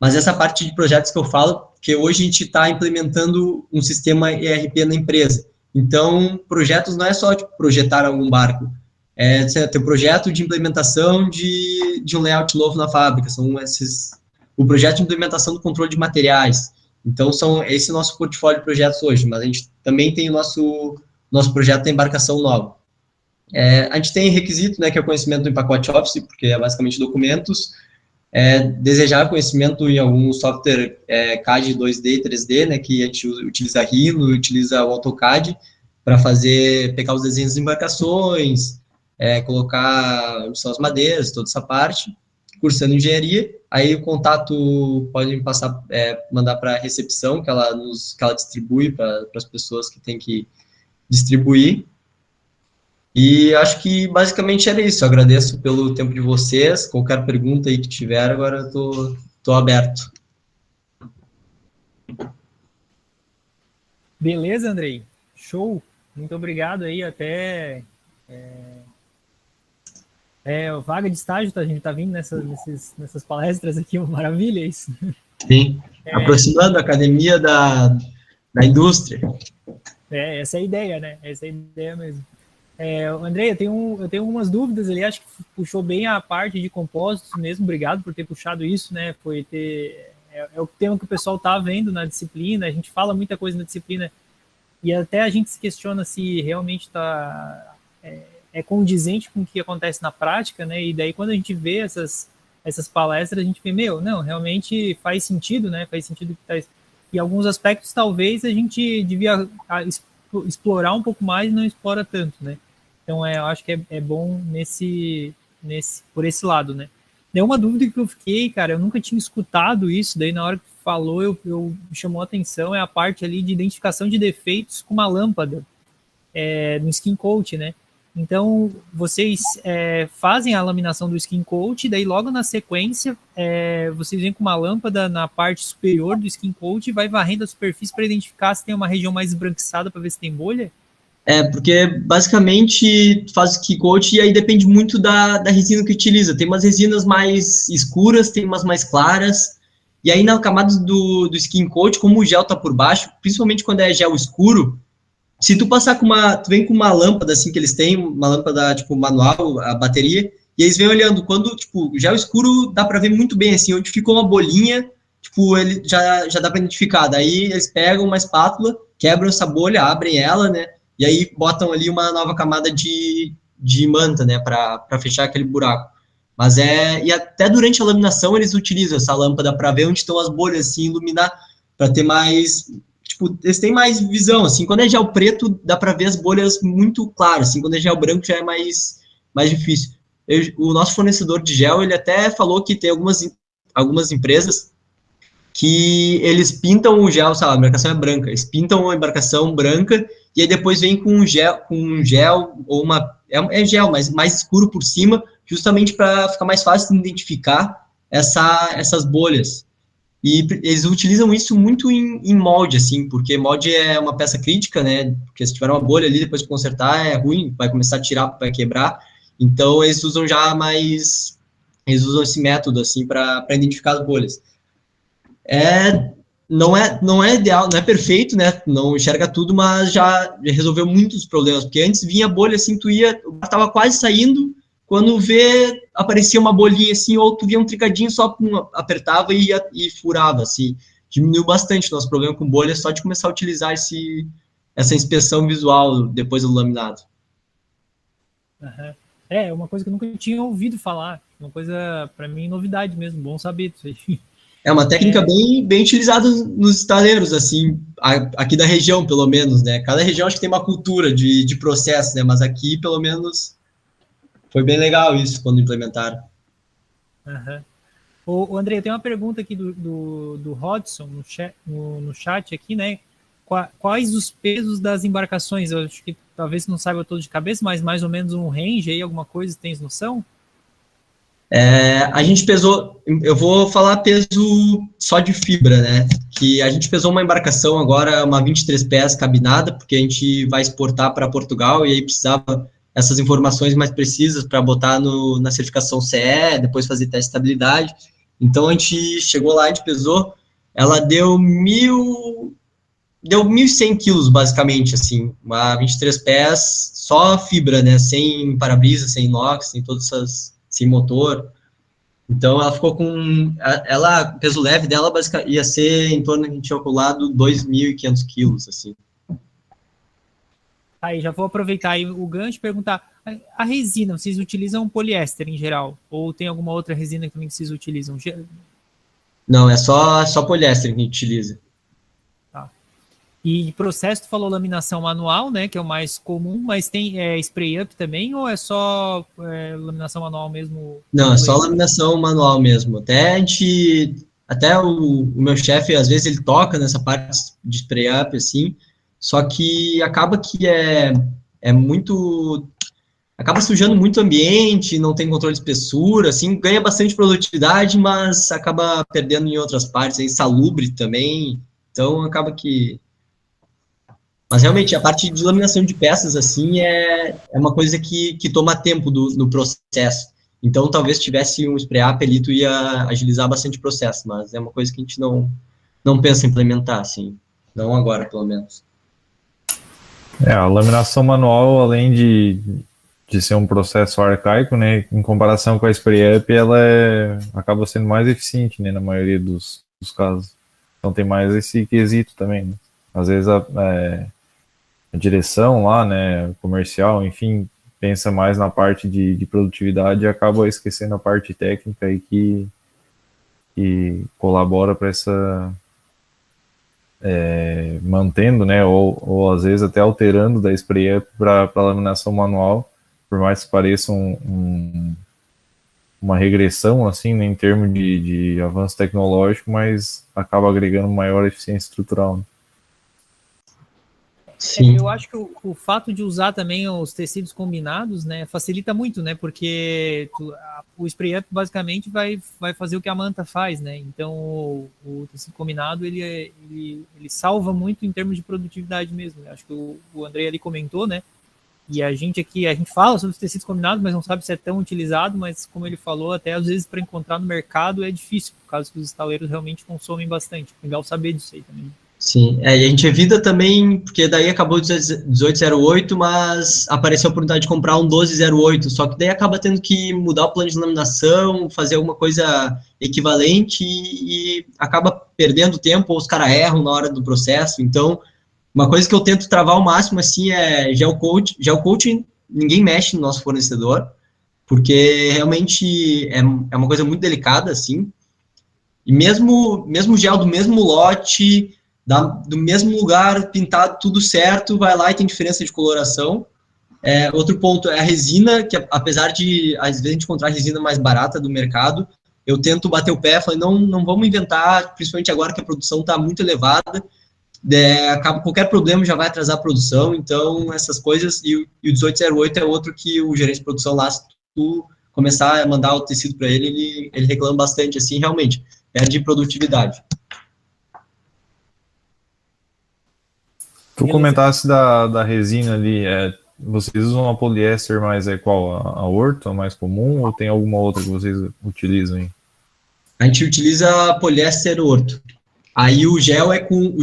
mas essa parte de projetos que eu falo, que hoje a gente está implementando um sistema ERP na empresa. Então, projetos não é só projetar algum barco, ter um projeto de implementação de um layout novo na fábrica, são esses o projeto de implementação do controle de materiais. Então, esse é o nosso portfólio de projetos hoje, mas a gente também tem o nosso projeto da embarcação nova. A gente tem requisito, né, que é o conhecimento do pacote Office, porque é basicamente documentos, desejar conhecimento em algum software CAD 2D e 3D, né, que a gente utiliza Rhino, utiliza o AutoCAD, para pegar os desenhos de embarcações, colocar onde são as madeiras, toda essa parte, cursando engenharia. Aí o contato pode mandar para a recepção, que ela distribui para as pessoas que tem que distribuir. E acho que basicamente era isso. Eu agradeço pelo tempo de vocês. Qualquer pergunta aí que tiver, agora eu tô aberto. Beleza, Andrei? Show! Muito obrigado aí, até vaga de estágio, tá? A gente tá vindo nessas palestras aqui, uma maravilha isso. Sim, aproximando a academia da indústria. Essa é a ideia, né? Essa é a ideia mesmo. Andrei, eu tenho algumas dúvidas ali, acho que puxou bem a parte de compósitos mesmo, obrigado por ter puxado isso, né? É o tema que o pessoal tá vendo na disciplina, a gente fala muita coisa na disciplina, e até a gente se questiona se realmente é condizente com o que acontece na prática, né? E daí quando a gente vê essas palestras, a gente vê, não, realmente faz sentido, né? Faz sentido que e alguns aspectos talvez a gente devia explorar um pouco mais e não explora tanto, né? Então eu acho que é bom por esse lado, né? Daí uma dúvida que eu fiquei, cara, eu nunca tinha escutado isso, daí na hora que falou, me chamou a atenção, é a parte ali de identificação de defeitos com uma lâmpada no skin coat, né? Então, vocês fazem a laminação do skin coat, daí logo na sequência, vocês vêm com uma lâmpada na parte superior do skin coat e vai varrendo a superfície para identificar se tem uma região mais esbranquiçada para ver se tem bolha? Porque basicamente faz skin coat e aí depende muito da resina que utiliza. Tem umas resinas mais escuras, tem umas mais claras, e aí na camada do skin coat, como o gel tá por baixo, principalmente quando é gel escuro, se tu passar tu vem com uma lâmpada, assim, que eles têm, uma lâmpada, tipo, manual, a bateria, e eles vêm olhando, quando, tipo, gel escuro, dá pra ver muito bem, assim, onde ficou uma bolinha, tipo, ele já dá pra identificar, daí eles pegam uma espátula, quebram essa bolha, abrem ela, né, e aí botam ali uma nova camada de manta, né, pra fechar aquele buraco. Mas e até durante a laminação eles utilizam essa lâmpada pra ver onde estão as bolhas, assim, iluminar, pra ter mais... Tipo, eles têm mais visão, assim, quando é gel preto, dá para ver as bolhas muito claras, assim, quando é gel branco já é mais difícil. O nosso fornecedor de gel, ele até falou que tem algumas empresas que eles pintam o gel, sabe, a embarcação é branca, eles pintam a embarcação branca e aí depois vem com um gel ou gel, mas mais escuro por cima, justamente para ficar mais fácil de identificar essas bolhas. E eles utilizam isso muito em molde, assim, porque molde é uma peça crítica, né? Porque se tiver uma bolha ali, depois de consertar, é ruim, vai começar a tirar, vai quebrar. Então, eles usam eles usam esse método, assim, para identificar as bolhas. Não é ideal, não é perfeito, né? Não enxerga tudo, mas já resolveu muitos problemas, porque antes vinha bolha, assim, tava quase saindo, quando aparecia uma bolinha assim, ou tu via um tricadinho, só apertava e furava, assim. Diminuiu bastante o nosso problema com bolha, só de começar a utilizar essa inspeção visual depois do laminado. Uhum. Uma coisa que eu nunca tinha ouvido falar, uma coisa, para mim, novidade mesmo, bom saber disso aí. É uma técnica bem utilizada nos estaleiros, assim, aqui da região, pelo menos, né? Cada região acho que tem uma cultura de processo, né? Mas aqui, pelo menos... Foi bem legal isso, quando implementaram. Uhum. O André, tem uma pergunta aqui do Rodson no chat aqui, né? Quais os pesos das embarcações? Eu acho que talvez não saiba todo de cabeça, mas mais ou menos um range aí, alguma coisa, tens noção? A gente pesou, eu vou falar peso só de fibra, né? Que a gente pesou uma embarcação agora, uma 23 pés cabinada, porque a gente vai exportar para Portugal e aí precisava essas informações mais precisas para botar na certificação CE, depois fazer teste de estabilidade. Então, a gente chegou lá, a gente pesou, ela deu 1.100 quilos, basicamente, assim, uma 23 pés, só fibra, né, sem para-brisa, sem inox, sem todas essas, sem motor. Então, ela ficou com... o peso leve dela basicamente ia ser em torno, a gente tinha calculado, 2.500 quilos, assim. Aí, já vou aproveitar aí o gancho e perguntar, a resina, vocês utilizam poliéster em geral? Ou tem alguma outra resina também que vocês utilizam? Não, é só poliéster que a gente utiliza. Tá. E processo, tu falou laminação manual, né, que é o mais comum, mas tem spray up também, ou é só laminação manual mesmo? Não, é só laminação manual mesmo. Até o meu chefe, às vezes, ele toca nessa parte de spray up, assim, só que acaba que é muito... Acaba sujando muito o ambiente, não tem controle de espessura, assim, ganha bastante produtividade, mas acaba perdendo em outras partes, é insalubre também, então acaba que... Mas realmente, a parte de laminação de peças, assim, é uma coisa que toma tempo no processo. Então, talvez tivesse um spray up ali, tu ia agilizar bastante o processo, mas é uma coisa que a gente não pensa em implementar, assim. Não agora, pelo menos. A laminação manual, além de ser um processo arcaico, né, em comparação com a spray up, ela acaba sendo mais eficiente, né, na maioria dos casos. Então tem mais esse quesito também, né? Às vezes a direção lá, né, comercial, enfim, pensa mais na parte de produtividade e acaba esquecendo a parte técnica aí que colabora para essa mantendo, né, ou às vezes até alterando da spray up para laminação manual, por mais que pareça uma regressão assim, né, em termos de avanço tecnológico, mas acaba agregando maior eficiência estrutural, né? Sim. Eu acho que o fato de usar também os tecidos combinados, né, facilita muito, né, porque o spray up basicamente vai fazer o que a manta faz, né, então o tecido combinado ele salva muito em termos de produtividade mesmo, né? Acho que o André ali comentou, né, e a gente fala sobre os tecidos combinados, mas não sabe se é tão utilizado, mas como ele falou, até às vezes para encontrar no mercado é difícil, por causa que os estaleiros realmente consomem bastante. Legal saber disso aí também. Sim, e a gente evita também, porque daí acabou o 1808, mas apareceu a oportunidade de comprar um 1208, só que daí acaba tendo que mudar o plano de laminação, fazer alguma coisa equivalente e acaba perdendo tempo, ou os caras erram na hora do processo. Então, uma coisa que eu tento travar ao máximo, assim, é gel coat. Gel coat ninguém mexe no nosso fornecedor, porque realmente é uma coisa muito delicada, assim, e mesmo gel do mesmo lote, do mesmo lugar, pintado tudo certo, vai lá e tem diferença de coloração. Outro ponto é a resina, que apesar de, às vezes, a gente encontrar a resina mais barata do mercado, eu tento bater o pé, falei, não vamos inventar, principalmente agora que a produção está muito elevada, qualquer problema já vai atrasar a produção, então essas coisas, e o 1808 é outro que o gerente de produção lá, se tu começar a mandar o tecido para ele reclama bastante, assim, realmente, perde produtividade. Tu comentasse da resina ali, vocês usam a poliéster, mas qual? A orto, a mais comum, ou tem alguma outra que vocês utilizam aí? A gente utiliza poliéster orto. Aí o gel é com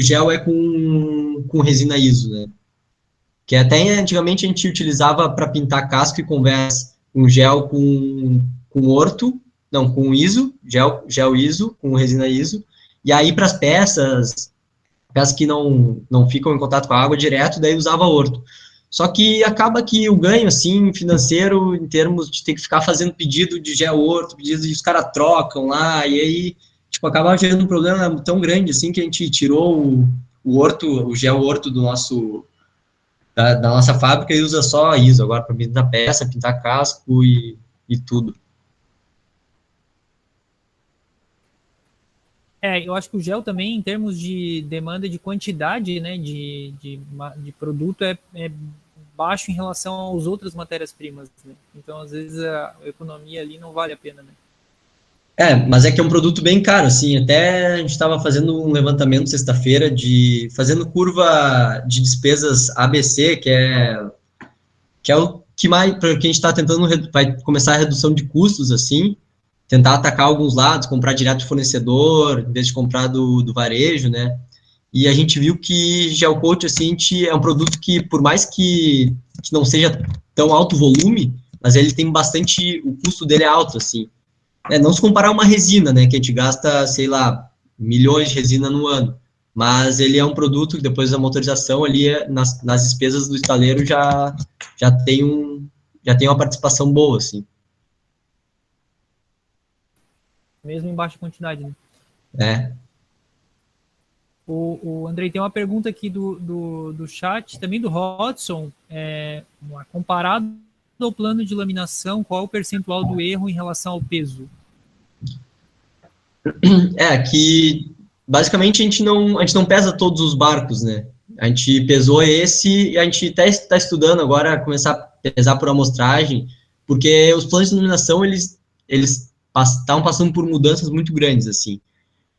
resina ISO, né? Que até antigamente a gente utilizava para pintar casco e convés um gel com orto, não, com ISO, gel ISO, com resina ISO. E aí para as peças que não ficam em contato com a água direto, daí usava orto. Só que acaba que o ganho, assim, financeiro, em termos de ter que ficar fazendo pedido de gel orto, pedido e os caras trocam lá, e aí, tipo, acaba gerando um problema tão grande, assim, que a gente tirou o gel orto da nossa fábrica e usa só ISO agora para pintar peça, pintar casco e tudo. Eu acho que o gel também, em termos de demanda de quantidade, né, de produto, é baixo em relação às outras matérias-primas, né? Então, às vezes, a economia ali não vale a pena, né? Mas é que é um produto bem caro, assim, até a gente estava fazendo um levantamento sexta-feira fazendo curva de despesas ABC, que é o que mais, porque a gente está tentando, vai começar a redução de custos, assim, tentar atacar alguns lados, comprar direto do fornecedor, em vez de comprar do varejo, né? E a gente viu que gel coat, assim, é um produto que, por mais que não seja tão alto volume, mas ele tem bastante, o custo dele é alto, assim. não se comparar a uma resina, né, que a gente gasta, sei lá, milhões de resina no ano, mas ele é um produto que depois da motorização ali, nas despesas do estaleiro já tem uma participação boa, assim. Mesmo em baixa quantidade, né? É. O Andrei, tem uma pergunta aqui do chat, também do Hodson, comparado ao plano de laminação, qual é o percentual do erro em relação ao peso? Que basicamente a gente não pesa todos os barcos, né? A gente pesou esse e a gente até está estudando agora começar a pesar por amostragem, porque os planos de iluminação, eles estavam passando por mudanças muito grandes, assim.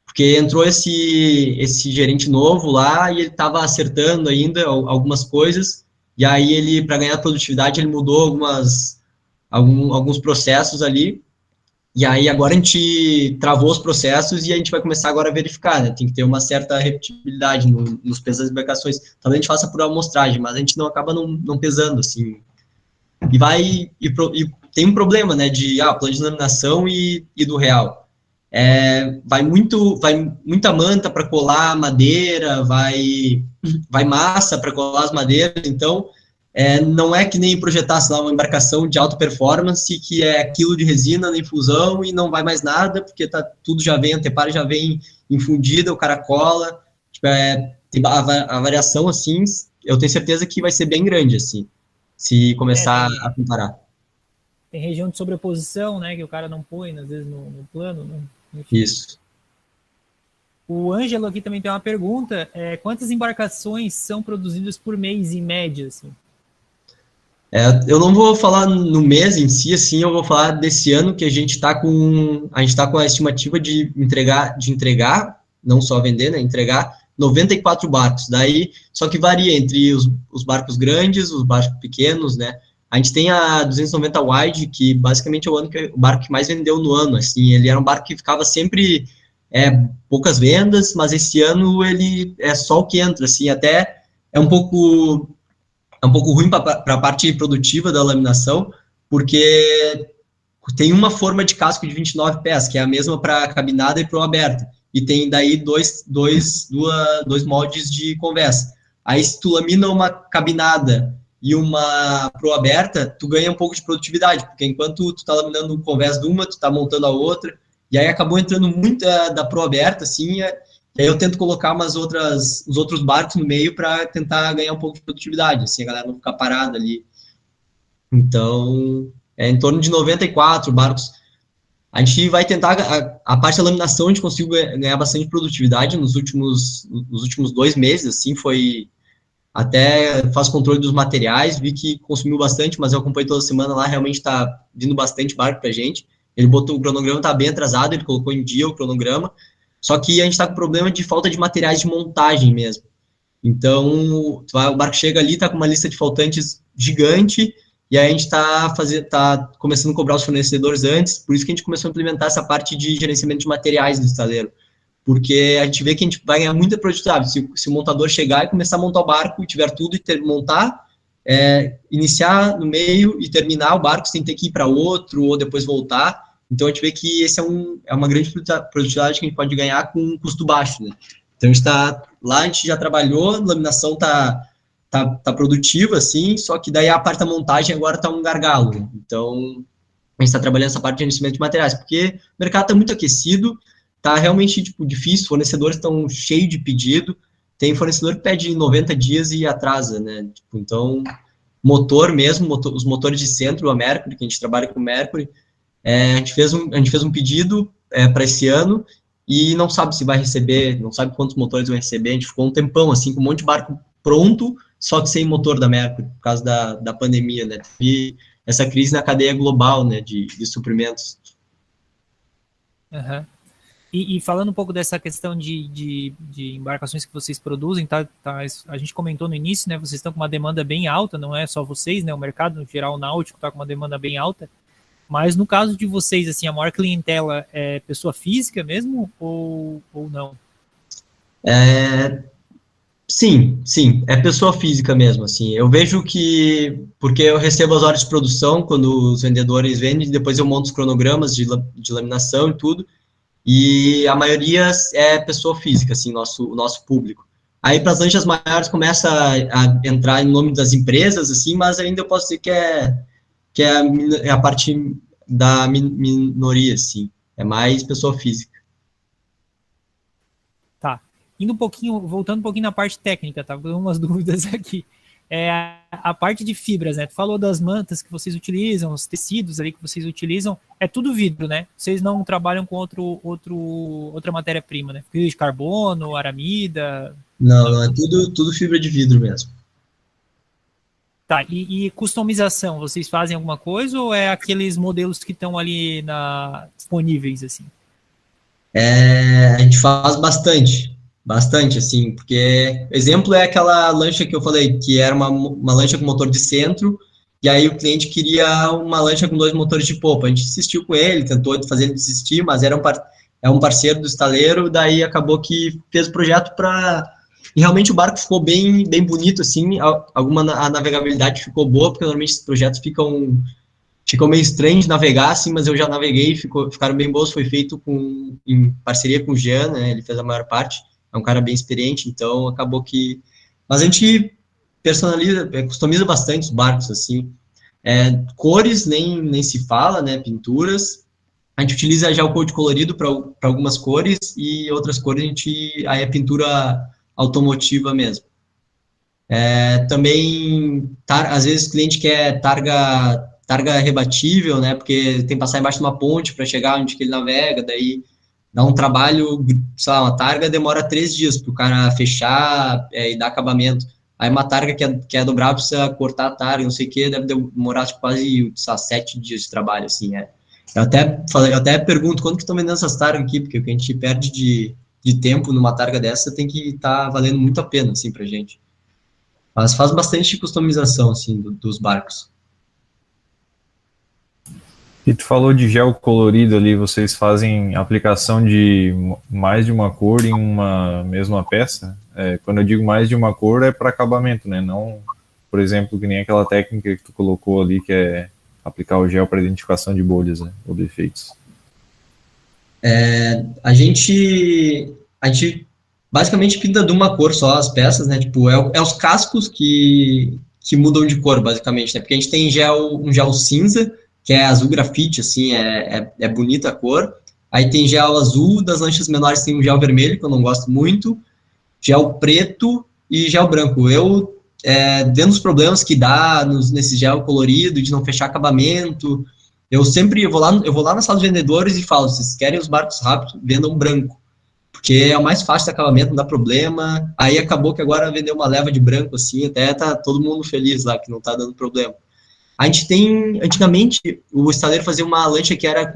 Porque entrou esse gerente novo lá e ele estava acertando ainda algumas coisas, e aí ele, para ganhar produtividade, ele mudou alguns processos ali, e aí agora a gente travou os processos e a gente vai começar agora a verificar, né? Tem que ter uma certa repetibilidade nos pesos das embarcações. Talvez a gente faça por amostragem, mas a gente não acaba não pesando, assim. E tem um problema, né, de plano de laminação e do real. Vai muita manta para colar madeira, vai massa para colar as madeiras, então não é que nem projetasse lá uma embarcação de alta performance, que é quilo de resina na infusão e não vai mais nada, porque tudo já vem, a antepara já vem infundida, o cara cola, tipo, a variação, assim, eu tenho certeza que vai ser bem grande, assim, se começar a comparar. Tem região de sobreposição, né, que o cara não põe, às vezes, no plano, né? Enfim. Isso. O Ângelo aqui também tem uma pergunta, quantas embarcações são produzidas por mês, em média, assim? Eu não vou falar no mês em si, assim, eu vou falar desse ano que a gente está com a estimativa de entregar, não só vender, né, entregar 94 barcos, daí, só que varia entre os barcos grandes, os barcos pequenos, né, a gente tem a 290 Wide, que basicamente é o barco que mais vendeu no ano, assim, ele era um barco que ficava sempre poucas vendas, mas esse ano ele é só o que entra, assim, até é um pouco ruim para a parte produtiva da laminação, porque tem uma forma de casco de 29 pés, que é a mesma para cabinada e para o aberto, e tem daí dois moldes de convés. Aí, se tu lamina uma cabinada e uma pro aberta, tu ganha um pouco de produtividade, porque enquanto tu tá laminando o convés de uma, tu tá montando a outra, e aí acabou entrando muito da pro aberta, assim, e aí eu tento colocar os outros barcos no meio para tentar ganhar um pouco de produtividade, assim, a galera não ficar parada ali. Então, em torno de 94 barcos. A gente vai tentar, a parte da laminação, a gente conseguiu ganhar bastante produtividade nos últimos 2 meses, assim, até faço controle dos materiais, vi que consumiu bastante, mas eu acompanhei toda semana lá, realmente está vindo bastante barco para a gente. Ele botou o cronograma, está bem atrasado, ele colocou em dia o cronograma, só que a gente está com problema de falta de materiais de montagem mesmo. Então, o barco chega ali, está com uma lista de faltantes gigante, e aí a gente está começando a cobrar os fornecedores antes, por isso que a gente começou a implementar essa parte de gerenciamento de materiais do estaleiro, porque a gente vê que a gente vai ganhar muita produtividade. Se o montador chegar e começar a montar o barco e tiver tudo e montar, iniciar no meio e terminar o barco sem ter que ir para outro ou depois voltar. Então, a gente vê que esse é uma grande produtividade que a gente pode ganhar com um custo baixo, né? Então, a gente já trabalhou, a laminação tá produtiva, assim, só que daí a parte da montagem agora tá um gargalo, né? Então, a gente está trabalhando essa parte de gerenciamento de materiais, porque o mercado está muito aquecido, tá realmente, difícil, fornecedores estão cheios de pedido, tem fornecedor que pede 90 dias e atrasa, né? Então, motor mesmo, os motores de centro, a Mercury, que a gente trabalha com Mercury, a gente fez um pedido para esse ano e não sabe se vai receber, não sabe quantos motores vai receber, a gente ficou um tempão, assim, com um monte de barco pronto, só que sem motor da Mercury, por causa da pandemia, né? E essa crise na cadeia global, né, de suprimentos. Uhum. E falando um pouco dessa questão de embarcações que vocês produzem, a gente comentou no início, né, vocês estão com uma demanda bem alta, não é só vocês, né, o mercado no geral náutico está com uma demanda bem alta, mas no caso de vocês, assim, a maior clientela é pessoa física mesmo ou não? Sim, sim, é pessoa física mesmo, assim. Eu vejo que, porque eu recebo as horas de produção quando os vendedores vendem, depois eu monto os cronogramas de laminação e tudo, e a maioria é pessoa física, assim, o nosso público. Aí para as lanchas maiores começa a entrar em nome das empresas, assim, mas ainda eu posso dizer é a parte da minoria, assim, é mais pessoa física. Tá. Indo um pouquinho, voltando um pouquinho na parte técnica, tá? Vou dar umas dúvidas aqui. A parte de fibras, né? Tu falou das mantas que vocês utilizam, os tecidos ali que vocês utilizam, é tudo vidro, né? Vocês não trabalham com outra matéria-prima, né? Fibra de carbono, aramida. Não, não, é tudo fibra de vidro mesmo. Tá, e customização, vocês fazem alguma coisa ou é aqueles modelos que estão ali disponíveis, assim? A gente faz bastante, assim, porque, exemplo é aquela lancha que eu falei, que era uma lancha com motor de centro, e aí o cliente queria uma lancha com 2 motores de popa. A gente insistiu com ele, tentou fazer ele desistir, mas é um parceiro do estaleiro, daí acabou que fez o projeto para... E realmente o barco ficou bem bonito, assim, a navegabilidade ficou boa, porque normalmente esses projetos ficou meio estranho de navegar, assim, mas eu já naveguei, ficaram bem bons, foi feito em parceria com o Jean, né, ele fez a maior parte, é um cara bem experiente, então acabou que... Mas a gente personaliza, customiza bastante os barcos, assim, cores nem se fala, né, pinturas, a gente utiliza já o coat colorido para algumas cores, e outras cores aí é pintura automotiva mesmo. Também, às vezes o cliente quer targa rebatível, né, porque tem que passar embaixo de uma ponte para chegar onde que ele navega, daí dá um trabalho, sei lá, uma targa demora 3 dias para o cara fechar e dar acabamento. Aí uma targa que é dobrável precisa cortar a targa, não sei o que, deve demorar tipo, quase, sei lá, 7 dias de trabalho, assim, Eu até pergunto, quando que estão vendendo essas targas aqui? Porque o que a gente perde de tempo numa targa dessa tem que estar valendo muito a pena, assim, pra gente. Mas faz bastante customização, assim, dos barcos. E tu falou de gel colorido ali, vocês fazem aplicação de mais de uma cor em uma mesma peça? Quando eu digo mais de uma cor é para acabamento, né? Não, por exemplo, que nem aquela técnica que tu colocou ali, que é aplicar o gel para identificação de bolhas, né? Ou defeitos. A gente basicamente pinta de uma cor só as peças, né? Tipo, os cascos que mudam de cor, basicamente, né? Porque a gente tem um gel cinza, que é azul grafite, assim, é bonita a cor. Aí tem gel azul, das lanchas menores tem um gel vermelho, que eu não gosto muito, gel preto e gel branco. Dentro dos problemas que dá nesse gel colorido, de não fechar acabamento, eu vou lá na sala de vendedores e falo, se vocês querem os barcos rápidos, vendam branco, porque é o mais fácil de acabamento, não dá problema. Aí acabou que agora vendeu uma leva de branco, assim, até tá todo mundo feliz lá, que não tá dando problema. A gente antigamente, o estaleiro fazia uma lancha que era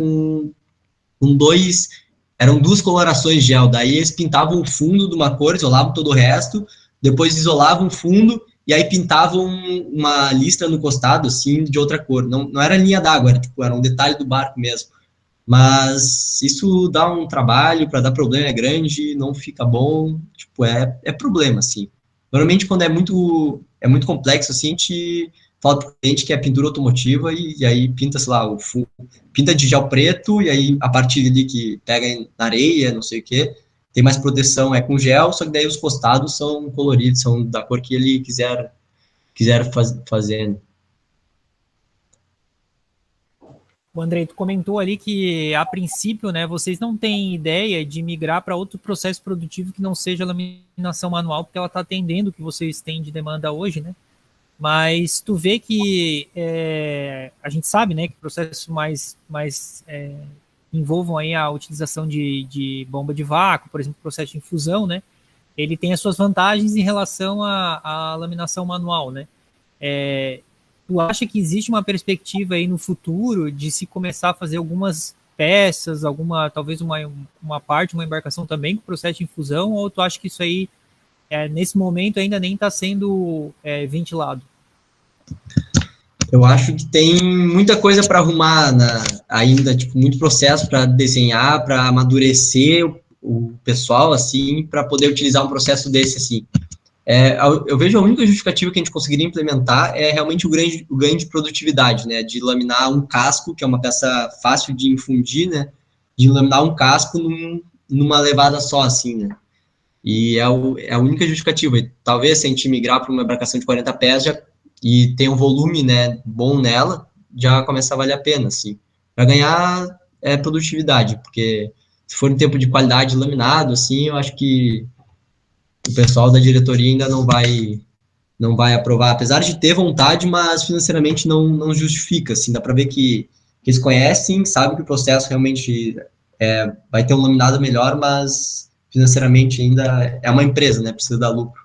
eram 2 colorações de gel, daí eles pintavam o fundo de uma cor, isolavam todo o resto, depois isolavam o fundo, e aí pintavam uma listra no costado, assim, de outra cor. Não era linha d'água, era um detalhe do barco mesmo. Mas isso dá um trabalho, para dar problema é grande, não fica bom, tipo, é problema, assim. Normalmente, quando é muito complexo, assim, a gente fala para o cliente que é pintura automotiva e aí pinta, sei lá, pinta de gel preto, e aí a partir ali que pega na areia, não sei o quê, tem mais proteção, é com gel, só que daí os costados são coloridos, são da cor que ele quiser fazer. O Andrei, tu comentou ali que, a princípio, né, vocês não têm ideia de migrar para outro processo produtivo que não seja laminação manual, porque ela está atendendo o que vocês têm de demanda hoje, né? Mas tu vê que a gente sabe, né, que processos mais envolvam aí a utilização de bomba de vácuo, por exemplo, processo de infusão, né? Ele tem as suas vantagens em relação à laminação manual, né? Tu acha que existe uma perspectiva aí no futuro de se começar a fazer algumas peças, talvez uma parte, uma embarcação também com processo de infusão, ou tu acha que isso aí, nesse momento, ainda nem está sendo ventilado? Eu acho que tem muita coisa para arrumar ainda, tipo, muito processo para desenhar, para amadurecer o pessoal, assim, para poder utilizar um processo desse, assim. Eu vejo a única justificativa que a gente conseguiria implementar é realmente o ganho de produtividade, né, de laminar um casco, que é uma peça fácil de infundir, né, de laminar um casco numa levada só, assim, né, e é a única justificativa. E talvez se a gente migrar para uma embarcação de 40 pés e ter um volume, né, bom nela, já começa a valer a pena, assim, para ganhar produtividade, porque se for em tempo de qualidade laminado, assim, eu acho que o pessoal da diretoria ainda não vai aprovar, apesar de ter vontade, mas financeiramente não justifica, assim, dá para ver que eles conhecem, sabem que o processo realmente vai ter um laminado melhor, mas financeiramente ainda é uma empresa, né, precisa dar lucro.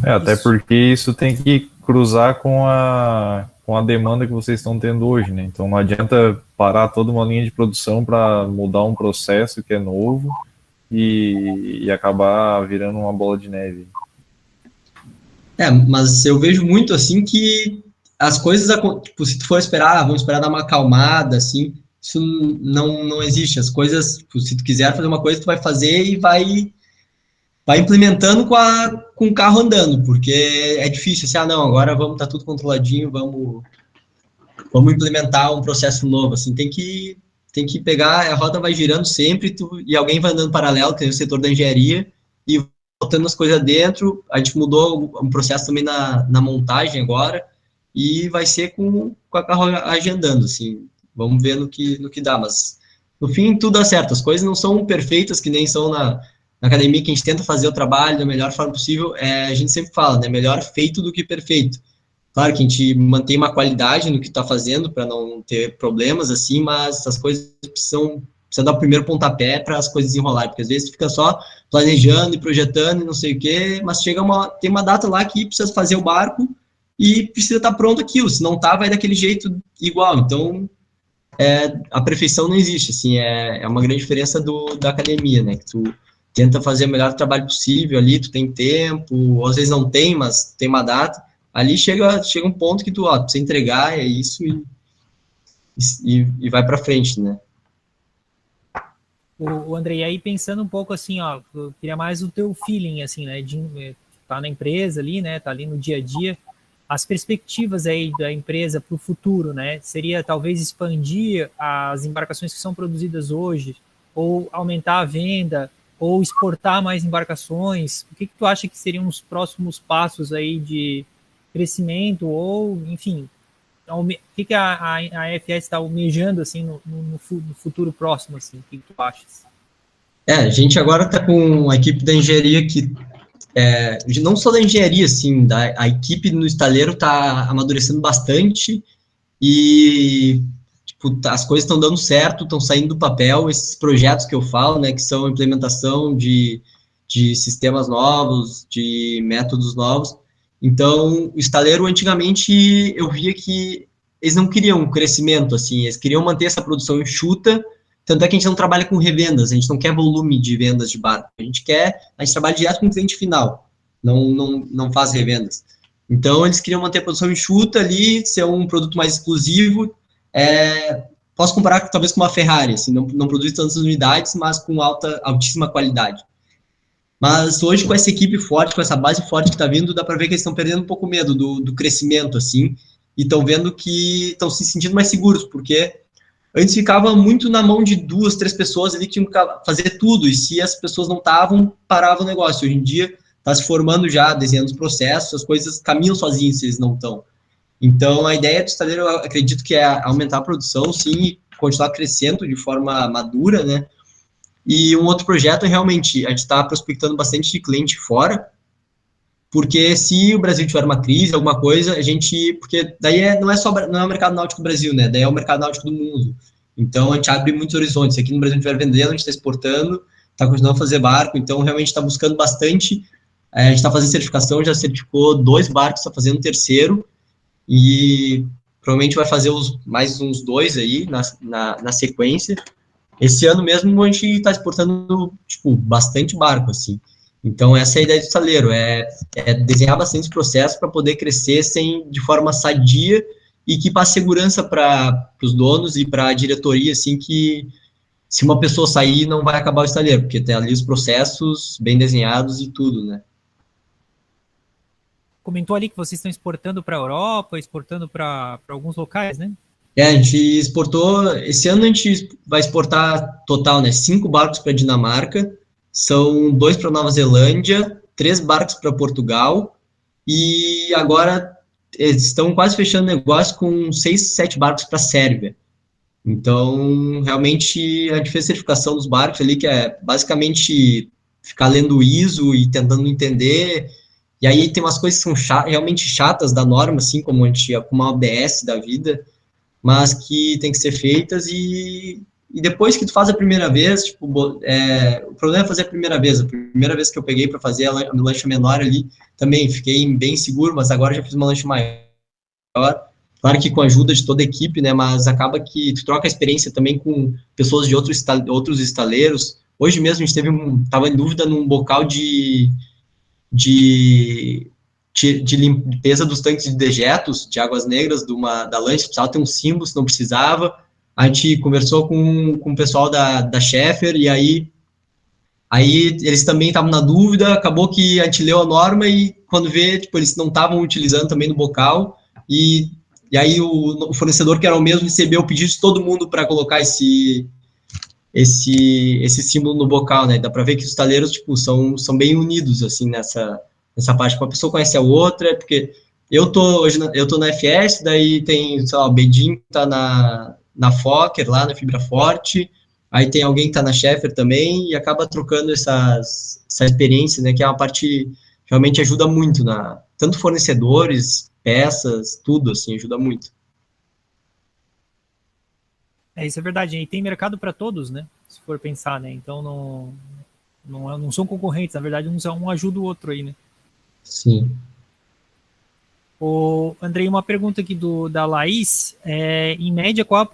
Até porque isso tem que cruzar com a demanda que vocês estão tendo hoje, né? Então não adianta parar toda uma linha de produção para mudar um processo que é novo e acabar virando uma bola de neve. Mas eu vejo muito, assim, que as coisas, tipo, se tu for esperar, vamos esperar dar uma acalmada, assim, isso não existe. As coisas, tipo, se tu quiser fazer uma coisa, tu vai fazer e vai implementando com o carro andando, porque é difícil, assim, não, agora tá tudo controladinho, vamos implementar um processo novo, assim, tem que pegar, a roda vai girando sempre, e alguém vai andando paralelo, tem o setor da engenharia, e botando as coisas dentro. A gente mudou um processo também na montagem agora, e vai ser com a carruagem andando, assim, vamos ver no que dá, mas no fim tudo dá certo, as coisas não são perfeitas, que nem são na academia, que a gente tenta fazer o trabalho da melhor forma possível, a gente sempre fala, né, melhor feito do que perfeito. Claro que a gente mantém uma qualidade no que está fazendo, para não ter problemas, assim, mas as coisas precisam dar o primeiro pontapé para as coisas desenrolarem, porque às vezes fica só planejando e projetando e não sei o quê, mas tem uma data lá que precisa fazer o barco e precisa estar pronto aquilo, se não tá, vai daquele jeito igual. Então, a perfeição não existe, assim, é uma grande diferença da academia, né, que tu tenta fazer o melhor trabalho possível ali, tu tem tempo, ou às vezes não tem, mas tem uma data, ali chega um ponto que tu precisa entregar, é isso, e vai para frente, né. O Andrei, aí pensando um pouco assim, eu queria mais o teu feeling, assim, né, de tá na empresa ali, né, tá ali no dia a dia, as perspectivas aí da empresa para o futuro, né, seria talvez expandir as embarcações que são produzidas hoje, ou aumentar a venda, ou exportar mais embarcações. O que tu acha que seriam os próximos passos aí de crescimento, ou, enfim, o que a FS está almejando, assim, no futuro próximo, assim, o que tu achas? A gente agora está com a equipe da engenharia que, não só da engenharia, assim, a equipe no estaleiro está amadurecendo bastante e, tipo, as coisas estão dando certo, estão saindo do papel, esses projetos que eu falo, né, que são implementação de sistemas novos, de métodos novos. Então, o estaleiro, antigamente, eu via que eles não queriam crescimento, assim, eles queriam manter essa produção enxuta, tanto é que a gente não trabalha com revendas, a gente não quer volume de vendas de barco, a gente trabalha direto com o cliente final, não faz revendas. Então, eles queriam manter a produção enxuta ali, ser um produto mais exclusivo. Posso comparar talvez com uma Ferrari, assim, não produz tantas unidades, mas com altíssima qualidade. Mas hoje, com essa equipe forte, com essa base forte que está vindo, dá para ver que eles estão perdendo um pouco o medo do crescimento, assim, e estão vendo que estão se sentindo mais seguros, porque antes ficava muito na mão de 2, 3 pessoas ali que tinham que fazer tudo, e se as pessoas não estavam, parava o negócio. Hoje em dia, está se formando já, desenhando os processos, as coisas caminham sozinhas se eles não estão. Então, a ideia do estaleiro, eu acredito que é aumentar a produção, sim, e continuar crescendo de forma madura, né? E um outro projeto é realmente, a gente está prospectando bastante de cliente fora, porque se o Brasil tiver uma crise, alguma coisa, porque daí não é o mercado náutico do Brasil, né? Daí é o mercado náutico do mundo. Então, a gente abre muitos horizontes. Se aqui no Brasil a gente estiver vendendo, a gente está exportando, está continuando a fazer barco, então realmente está buscando bastante. A gente está fazendo certificação, já certificou 2 barcos, está fazendo o 3º, e provavelmente vai fazer mais uns 2 aí na sequência. Esse ano mesmo a gente está exportando, tipo, bastante barco, assim. Então, essa é a ideia do estaleiro, é desenhar bastante processo para poder crescer de forma sadia e que passe segurança para os donos e para a diretoria, assim, que se uma pessoa sair, não vai acabar o estaleiro, porque tem ali os processos bem desenhados e tudo, né? comentou ali que vocês estão exportando para a Europa, exportando para alguns locais, né? A gente exportou, esse ano a gente vai exportar total, né, 5 barcos para Dinamarca, são 2 para Nova Zelândia, 3 barcos para Portugal, e agora eles estão quase fechando negócio com 6, 7 barcos para a Sérvia. Então, realmente, a gente fez certificação dos barcos ali, que é basicamente ficar lendo o ISO e tentando entender. E aí tem umas coisas que são realmente chatas da norma, assim, como como a OBS da vida, mas que tem que ser feitas e depois que tu faz a primeira vez, tipo, o problema é fazer a primeira vez que eu peguei para fazer a lancha menor ali, também fiquei bem seguro, mas agora já fiz uma lancha maior, claro que com a ajuda de toda a equipe, né, mas acaba que tu troca a experiência também com pessoas de outros estaleiros. Hoje mesmo a gente tava em dúvida num bocal de limpeza dos tanques de dejetos, de águas negras, da lancha, precisava ter um símbolo, se não precisava. A gente conversou com o pessoal da Schaeffer, e aí eles também estavam na dúvida, acabou que a gente leu a norma, e quando vê, tipo, eles não estavam utilizando também no bocal, e aí o fornecedor, que era o mesmo, recebeu o pedido de todo mundo para colocar esse símbolo no bocal, né? Dá para ver que os estaleiros, tipo, são bem unidos, assim, nessa parte. Uma pessoa conhece a outra, porque hoje eu tô na FS, daí tem, sei lá, o Bedin que tá na Fokker, lá na Fibra Forte, aí tem alguém que tá na Schaeffer também, e acaba trocando essa experiência, né? Que é uma parte que realmente ajuda muito, tanto fornecedores, peças, tudo, assim, ajuda muito. Isso é verdade, e tem mercado para todos, né? Se for pensar, né? Então não são concorrentes, na verdade um ajuda o outro aí, né? Sim. Andrei, uma pergunta aqui da Laís, em média, qual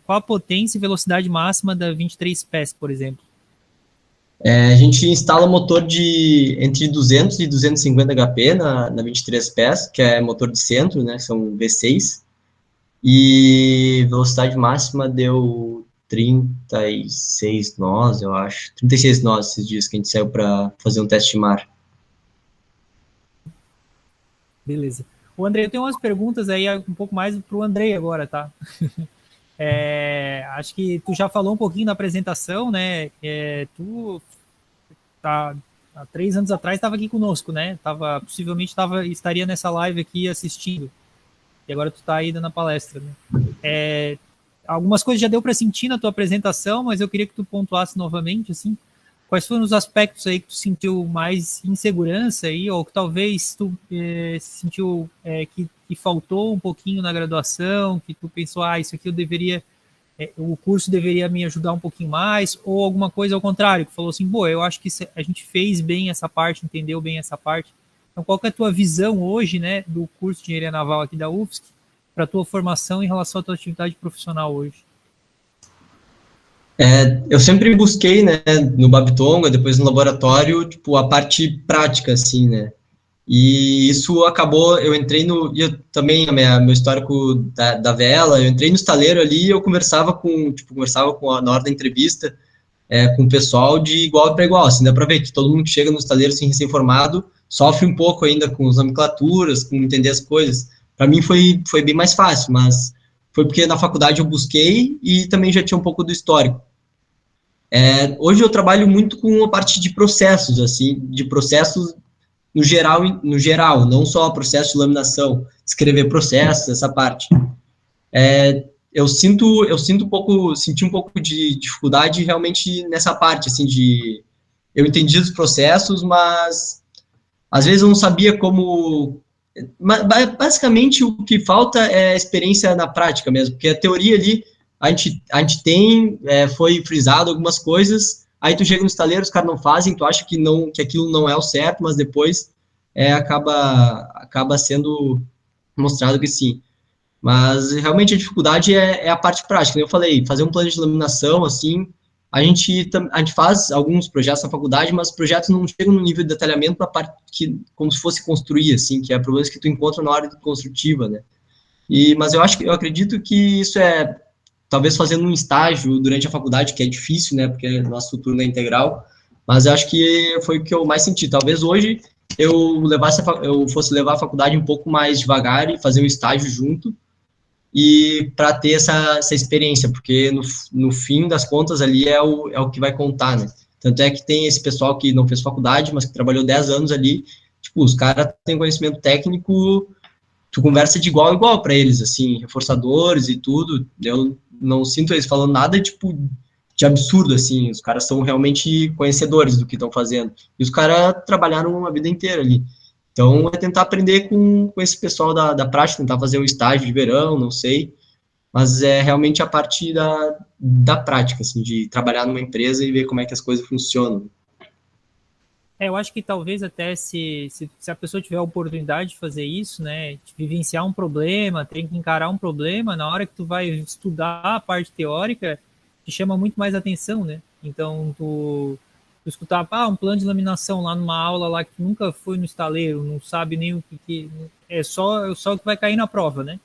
a potência e velocidade máxima da 23 pés, por exemplo? A gente instala motor entre 200 e 250 HP na 23 pés, que é motor de centro, né, são V6, e velocidade máxima deu 36 nós, eu acho, 36 nós esses dias que a gente saiu para fazer um teste de mar. Beleza. Andrei, eu tenho umas perguntas aí um pouco mais para o Andrei agora, tá? Acho que tu já falou um pouquinho na apresentação, né? Tu há 3 anos atrás estava aqui conosco, né? Possivelmente estaria nessa live aqui assistindo. E agora tu está aí dando a palestra, né? Algumas coisas já deu para sentir na tua apresentação, mas eu queria que tu pontuasse novamente, assim, quais foram os aspectos aí que tu sentiu mais insegurança aí, ou que talvez tu sentiu que faltou um pouquinho na graduação, que tu pensou, isso aqui o curso deveria me ajudar um pouquinho mais, ou alguma coisa ao contrário, que falou assim, eu acho que a gente fez bem essa parte, entendeu bem essa parte. Então, qual que é a tua visão hoje, né, do curso de Engenharia Naval aqui da UFSC, para a tua formação em relação à tua atividade profissional hoje? Eu sempre busquei, né, no Babitonga, depois no laboratório, tipo, a parte prática, assim, né, e isso acabou, eu entrei também, meu histórico da vela, eu entrei no estaleiro ali, eu conversava na hora da entrevista, com o pessoal de igual para igual, assim, dá para ver que todo mundo que chega no estaleiro, assim, recém-formado, sofre um pouco ainda com as nomenclaturas, com entender as coisas. Para mim foi bem mais fácil, mas foi porque na faculdade eu busquei e também já tinha um pouco do histórico. Hoje eu trabalho muito com a parte de processos, assim, de processos no geral, não só processo de laminação, escrever processos, essa parte. Eu senti um pouco de dificuldade realmente nessa parte, assim, eu entendi os processos, mas às vezes eu não sabia como. Basicamente, o que falta é a experiência na prática mesmo, porque a teoria ali, a gente tem, foi frisado algumas coisas, aí tu chega no estaleiro, os caras não fazem, tu acha que aquilo não é o certo, mas depois acaba sendo mostrado que sim. Mas realmente a dificuldade é a parte prática. Como eu falei, fazer um plano de laminação, assim, a gente faz alguns projetos na faculdade, mas os projetos não chegam no nível de detalhamento na parte como se fosse construir, assim, que é problemas que tu encontra na área construtiva, né? Mas eu acredito que isso talvez fazendo um estágio durante a faculdade, que é difícil, né, porque nosso futuro não é integral, mas eu acho que foi o que eu mais senti. Talvez hoje eu fosse levar a faculdade um pouco mais devagar e fazer um estágio junto, e para ter essa experiência, porque no fim das contas ali é o que vai contar, né? Tanto é que tem esse pessoal que não fez faculdade, mas que trabalhou 10 anos ali, tipo, os caras têm conhecimento técnico, tu conversa de igual a igual para eles, assim, reforçadores e tudo, eu não sinto eles falando nada, tipo, de absurdo, assim, os caras são realmente conhecedores do que estão fazendo, e os caras trabalharam uma vida inteira ali. Então, é tentar aprender com esse pessoal da prática, tentar fazer um estágio de verão, não sei, mas é realmente a parte da prática, assim, de trabalhar numa empresa e ver como é que as coisas funcionam. Eu acho que talvez até se a pessoa tiver a oportunidade de fazer isso, né, de vivenciar um problema, tem que encarar um problema, na hora que tu vai estudar a parte teórica, te chama muito mais atenção, né? Então, tu escutar um plano de laminação lá numa aula lá que nunca foi no estaleiro, não sabe nem o que é só o que vai cair na prova, né?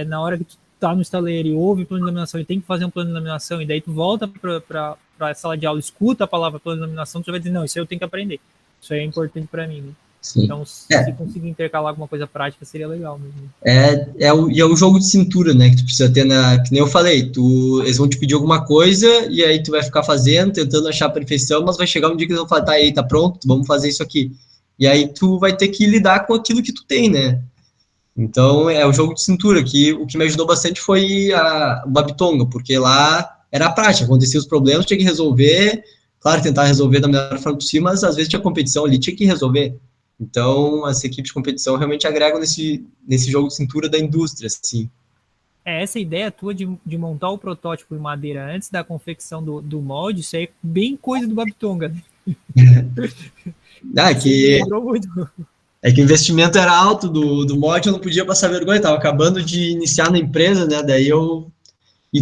Na hora que tu tá no estaleiro e ouve plano de laminação e tem que fazer um plano de laminação, e daí tu volta para a sala de aula, escuta a palavra plano de laminação, tu vai dizer, não, isso aí eu tenho que aprender. Isso aí é importante para mim, né? Sim. Então, se conseguir intercalar alguma coisa prática, seria legal mesmo. E é o jogo de cintura, né, que tu precisa ter que nem eu falei, eles vão te pedir alguma coisa, e aí tu vai ficar fazendo, tentando achar a perfeição, mas vai chegar um dia que eles vão falar, tá aí, tá pronto, vamos fazer isso aqui. E aí tu vai ter que lidar com aquilo que tu tem, né? Então, é o jogo de cintura, que o que me ajudou bastante foi o Babitonga, porque lá era a prática, acontecia os problemas, tinha que resolver, claro, tentar resolver da melhor forma possível, mas às vezes tinha competição ali, tinha que resolver. Então, as equipes de competição realmente agregam nesse jogo de cintura da indústria, assim. Essa ideia tua de montar o protótipo em madeira antes da confecção do molde, isso aí é bem coisa do Babitonga, né? É que o investimento era alto do molde, eu não podia passar vergonha, estava acabando de iniciar na empresa, né? Daí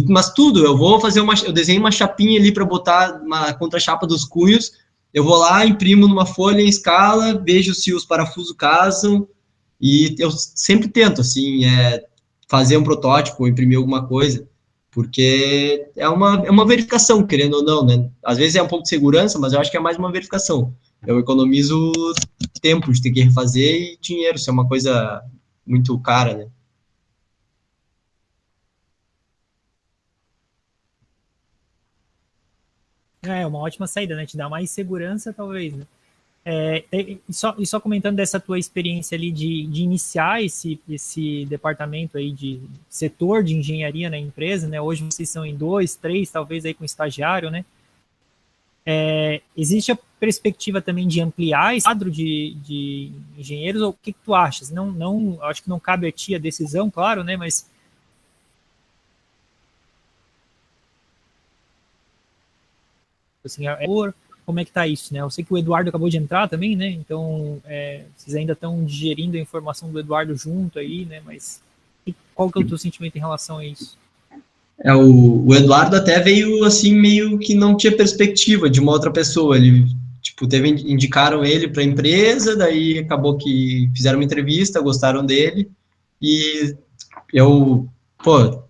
mas tudo, eu desenhei uma chapinha ali para botar uma contra-chapa dos cunhos, eu vou lá, imprimo numa folha em escala, vejo se os parafusos casam, e eu sempre tento, assim, fazer um protótipo, imprimir alguma coisa, porque é uma verificação, querendo ou não, né? Às vezes é um pouco de segurança, mas eu acho que é mais uma verificação. Eu economizo tempo de ter que refazer e dinheiro, isso é uma coisa muito cara, né? É uma ótima saída, né? Te dá mais segurança, talvez, né? E só comentando dessa tua experiência ali de iniciar esse departamento aí de setor de engenharia na empresa, né? Hoje vocês são em 2, 3, talvez aí com estagiário, né? Existe a perspectiva também de ampliar esse quadro de engenheiros, ou o que tu achas? Não, acho que não cabe a ti a decisão, claro, né? Mas assim, como é que tá isso, né? Eu sei que o Eduardo acabou de entrar também, né? Então, vocês ainda estão digerindo a informação do Eduardo junto aí, né? Mas qual que é o teu sentimento em relação a isso? O Eduardo até veio, assim, meio que não tinha perspectiva de uma outra pessoa. Ele, tipo, indicaram ele para a empresa, daí acabou que fizeram uma entrevista, gostaram dele, e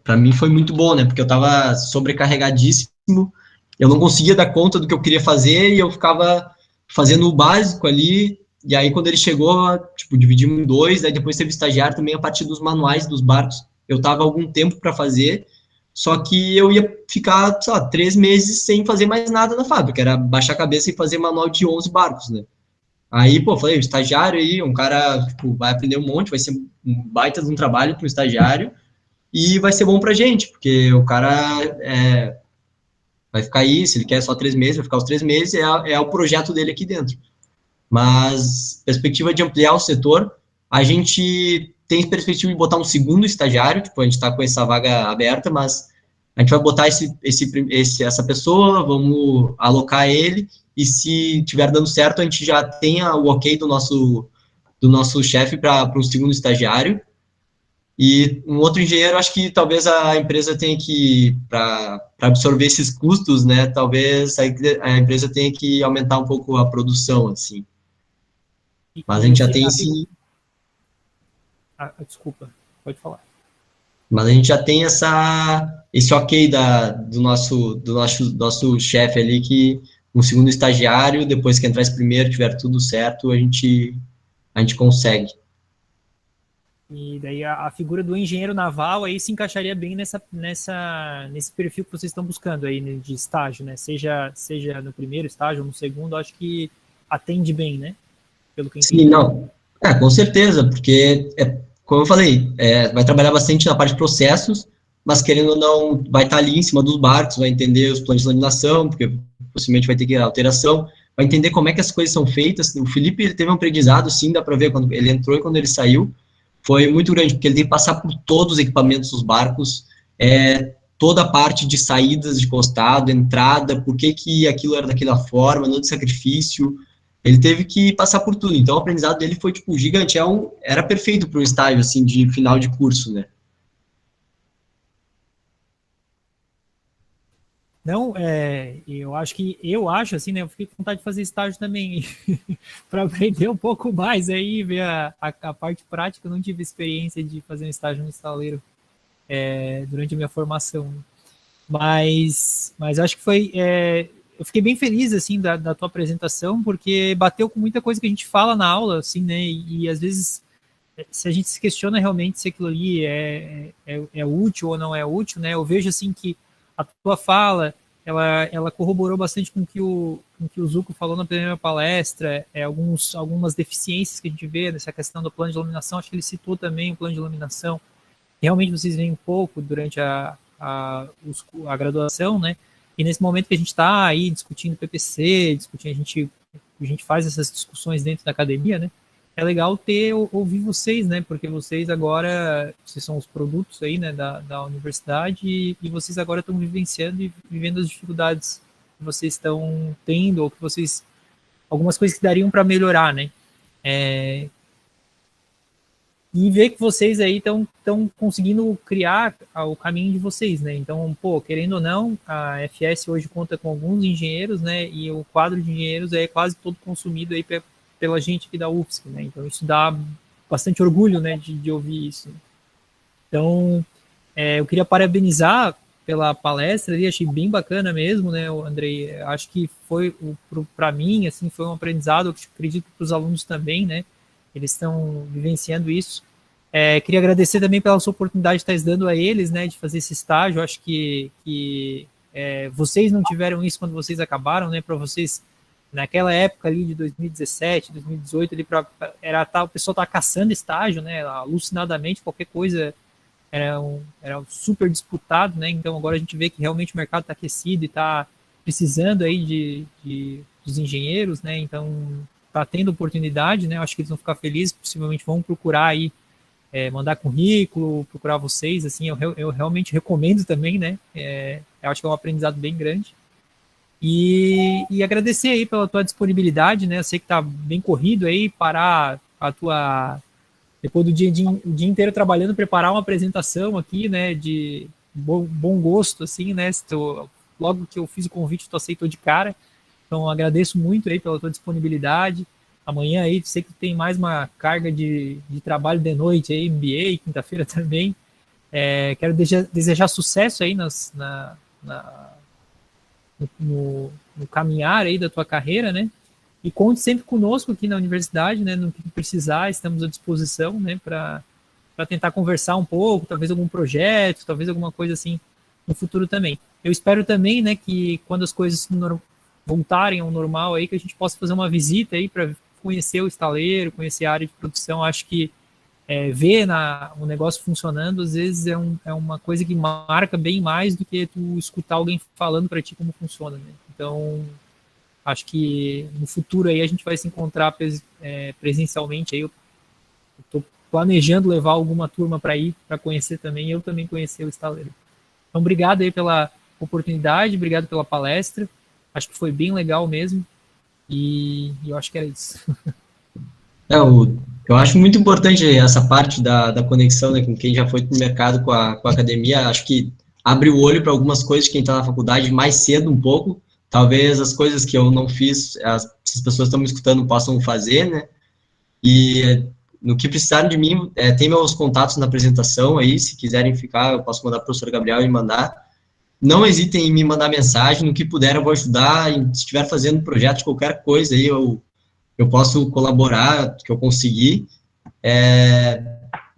para mim foi muito bom, né? Porque eu estava sobrecarregadíssimo, eu não conseguia dar conta do que eu queria fazer, e eu ficava fazendo o básico ali, e aí quando ele chegou, tipo, dividimos em 2, daí depois teve estagiário também a partir dos manuais dos barcos. Eu tava algum tempo para fazer, só que eu ia ficar, sei lá, 3 meses sem fazer mais nada na fábrica, era baixar a cabeça e fazer manual de 11 barcos, né? Aí, falei, o estagiário aí, um cara, tipo, vai aprender um monte, vai ser um baita de um trabalho para o estagiário, e vai ser bom pra gente, porque o cara vai ficar aí, se ele quer só 3 meses, vai ficar os 3 meses, é o projeto dele aqui dentro. Mas, perspectiva de ampliar o setor, a gente tem perspectiva de botar um segundo estagiário, tipo, a gente está com essa vaga aberta, mas a gente vai botar essa pessoa, vamos alocar ele, e se tiver dando certo, a gente já tenha o ok do nosso chefe para um segundo estagiário. E um outro engenheiro, acho que talvez a empresa tenha que, para absorver esses custos, né, talvez a empresa tenha que aumentar um pouco a produção, assim. Mas a gente já tem esse... Desculpa, pode falar. Mas a gente já tem esse ok do nosso chefe ali, que um segundo estagiário, depois que entrar esse primeiro, tiver tudo certo, a gente consegue. E daí a figura do engenheiro naval aí se encaixaria bem nesse perfil que vocês estão buscando aí, né, de estágio, né? Seja no primeiro estágio ou no segundo, acho que atende bem, né? Pelo que eu entendi. Sim, não. Com certeza, porque, como eu falei, vai trabalhar bastante na parte de processos, mas querendo ou não, vai estar ali em cima dos barcos, vai entender os planos de laminação, porque possivelmente vai ter que ir alteração, vai entender como é que as coisas são feitas. O Felipe ele teve um aprendizado, sim, dá para ver, quando ele entrou e quando ele saiu, foi muito grande, porque ele tem que passar por todos os equipamentos dos barcos, toda a parte de saídas de costado, entrada, por que aquilo era daquela forma, não de sacrifício, ele teve que passar por tudo. Então, o aprendizado dele foi, tipo, gigante. Era perfeito para um estágio, assim, de final de curso, né? Não, eu acho assim, né? Eu fiquei com vontade de fazer estágio também, para aprender um pouco mais aí, ver a parte prática. Eu não tive experiência de fazer um estágio no estaleiro durante a minha formação. Mas acho que foi. Eu fiquei bem feliz assim da tua apresentação, porque bateu com muita coisa que a gente fala na aula, assim, né? E às vezes, se a gente se questiona realmente se aquilo ali é útil ou não é útil, né? Eu vejo assim que a tua fala ela corroborou bastante com o que o Zuko falou na primeira palestra, algumas deficiências que a gente vê nessa questão do plano de iluminação. Acho que ele citou também o plano de iluminação. Realmente vocês veem um pouco durante a graduação, né? E nesse momento que a gente está aí discutindo PPC, a gente faz essas discussões dentro da academia, né? É legal ouvir vocês, né? Porque vocês são os produtos aí, né, da universidade, e vocês agora estão vivenciando e vivendo as dificuldades que vocês estão tendo, ou que algumas coisas que dariam para melhorar, né? E ver que vocês aí estão conseguindo criar o caminho de vocês, né? Então, querendo ou não, a FS hoje conta com alguns engenheiros, né? E o quadro de engenheiros é quase todo consumido aí pela gente aqui da UFSC, né? Então, isso dá bastante orgulho, né? De ouvir isso. Então, eu queria parabenizar pela palestra ali, achei bem bacana mesmo, né, Andrei? Acho que foi, para mim, assim, foi um aprendizado, eu acredito que para os alunos também, né? Eles estão vivenciando isso. Queria agradecer também pela sua oportunidade de estar dando a eles, né, de fazer esse estágio. Acho que vocês não tiveram isso quando vocês acabaram, né? Para vocês, naquela época ali de 2017, 2018, ali o pessoal tá caçando estágio, né? Alucinadamente, qualquer coisa era super disputado, né? Então agora a gente vê que realmente o mercado está aquecido e está precisando aí dos engenheiros, né? Então está tendo oportunidade, né? Eu acho que eles vão ficar felizes, possivelmente vão procurar aí, mandar currículo, procurar vocês, assim, eu realmente recomendo também, né? Eu acho que é um aprendizado bem grande. E agradecer aí pela tua disponibilidade, né? Eu sei que tá bem corrido aí, parar depois do dia inteiro trabalhando, preparar uma apresentação aqui, né? De bom gosto, assim, né? Logo que eu fiz o convite, tu aceitou de cara. Então, agradeço muito aí pela tua disponibilidade. Amanhã aí, sei que tem mais uma carga de trabalho de noite aí, MBA, quinta-feira também. Quero desejar sucesso aí no caminhar aí da tua carreira, né? E conte sempre conosco aqui na universidade, né? No que precisar, estamos à disposição, né? Para tentar conversar um pouco, talvez algum projeto, talvez alguma coisa assim no futuro também. Eu espero também, né, que quando as coisas voltarem ao normal aí, que a gente possa fazer uma visita aí para conhecer o estaleiro, conhecer a área de produção. Acho que ver o negócio funcionando, às vezes é uma coisa que marca bem mais do que tu escutar alguém falando para ti como funciona, né? Então, acho que no futuro aí a gente vai se encontrar presencialmente. Aí eu estou planejando levar alguma turma para ir, para conhecer também, e eu também conhecer o estaleiro. Então, obrigado aí pela oportunidade, obrigado pela palestra. Acho que foi bem legal mesmo. E eu acho que era isso. Eu acho muito importante essa parte da conexão, né, com quem já foi para o mercado com a academia. Acho que abre o olho para algumas coisas de quem está na faculdade mais cedo um pouco. Talvez as coisas que eu não fiz, as pessoas que estão me escutando possam fazer, né? E no que precisarem de mim, tem meus contatos na apresentação aí. Se quiserem ficar, eu posso mandar para o professor Gabriel e mandar. não hesitem em me mandar mensagem, no que puder eu vou ajudar, se estiver fazendo projeto de qualquer coisa aí, eu posso colaborar, que eu conseguir.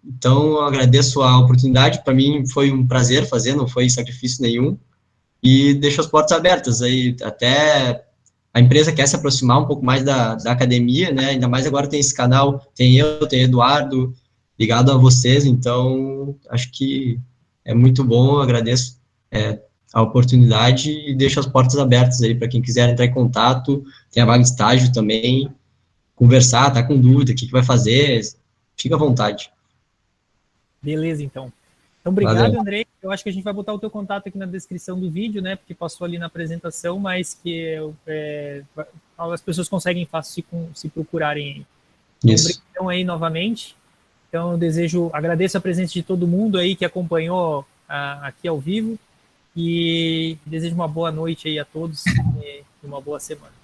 Então, eu agradeço a oportunidade, para mim foi um prazer fazer, não foi sacrifício nenhum, e deixo as portas abertas aí, até a empresa quer se aproximar um pouco mais da academia, né, ainda mais agora tem esse canal, tem eu, tem Eduardo, ligado a vocês, então, acho que é muito bom, eu agradeço a oportunidade e deixo as portas abertas aí para quem quiser entrar em contato, tem a vaga de estágio também, conversar, tá com dúvida, o que vai fazer, fica à vontade. Beleza, então. Então, obrigado, Valeu. Andrei. Eu acho que a gente vai botar o teu contato aqui na descrição do vídeo, né? Porque passou ali na apresentação, mas que as pessoas conseguem fácil se procurarem. Então, obrigado aí novamente. Então, agradeço a presença de todo mundo aí que acompanhou aqui ao vivo e desejo uma boa noite aí a todos e uma boa semana.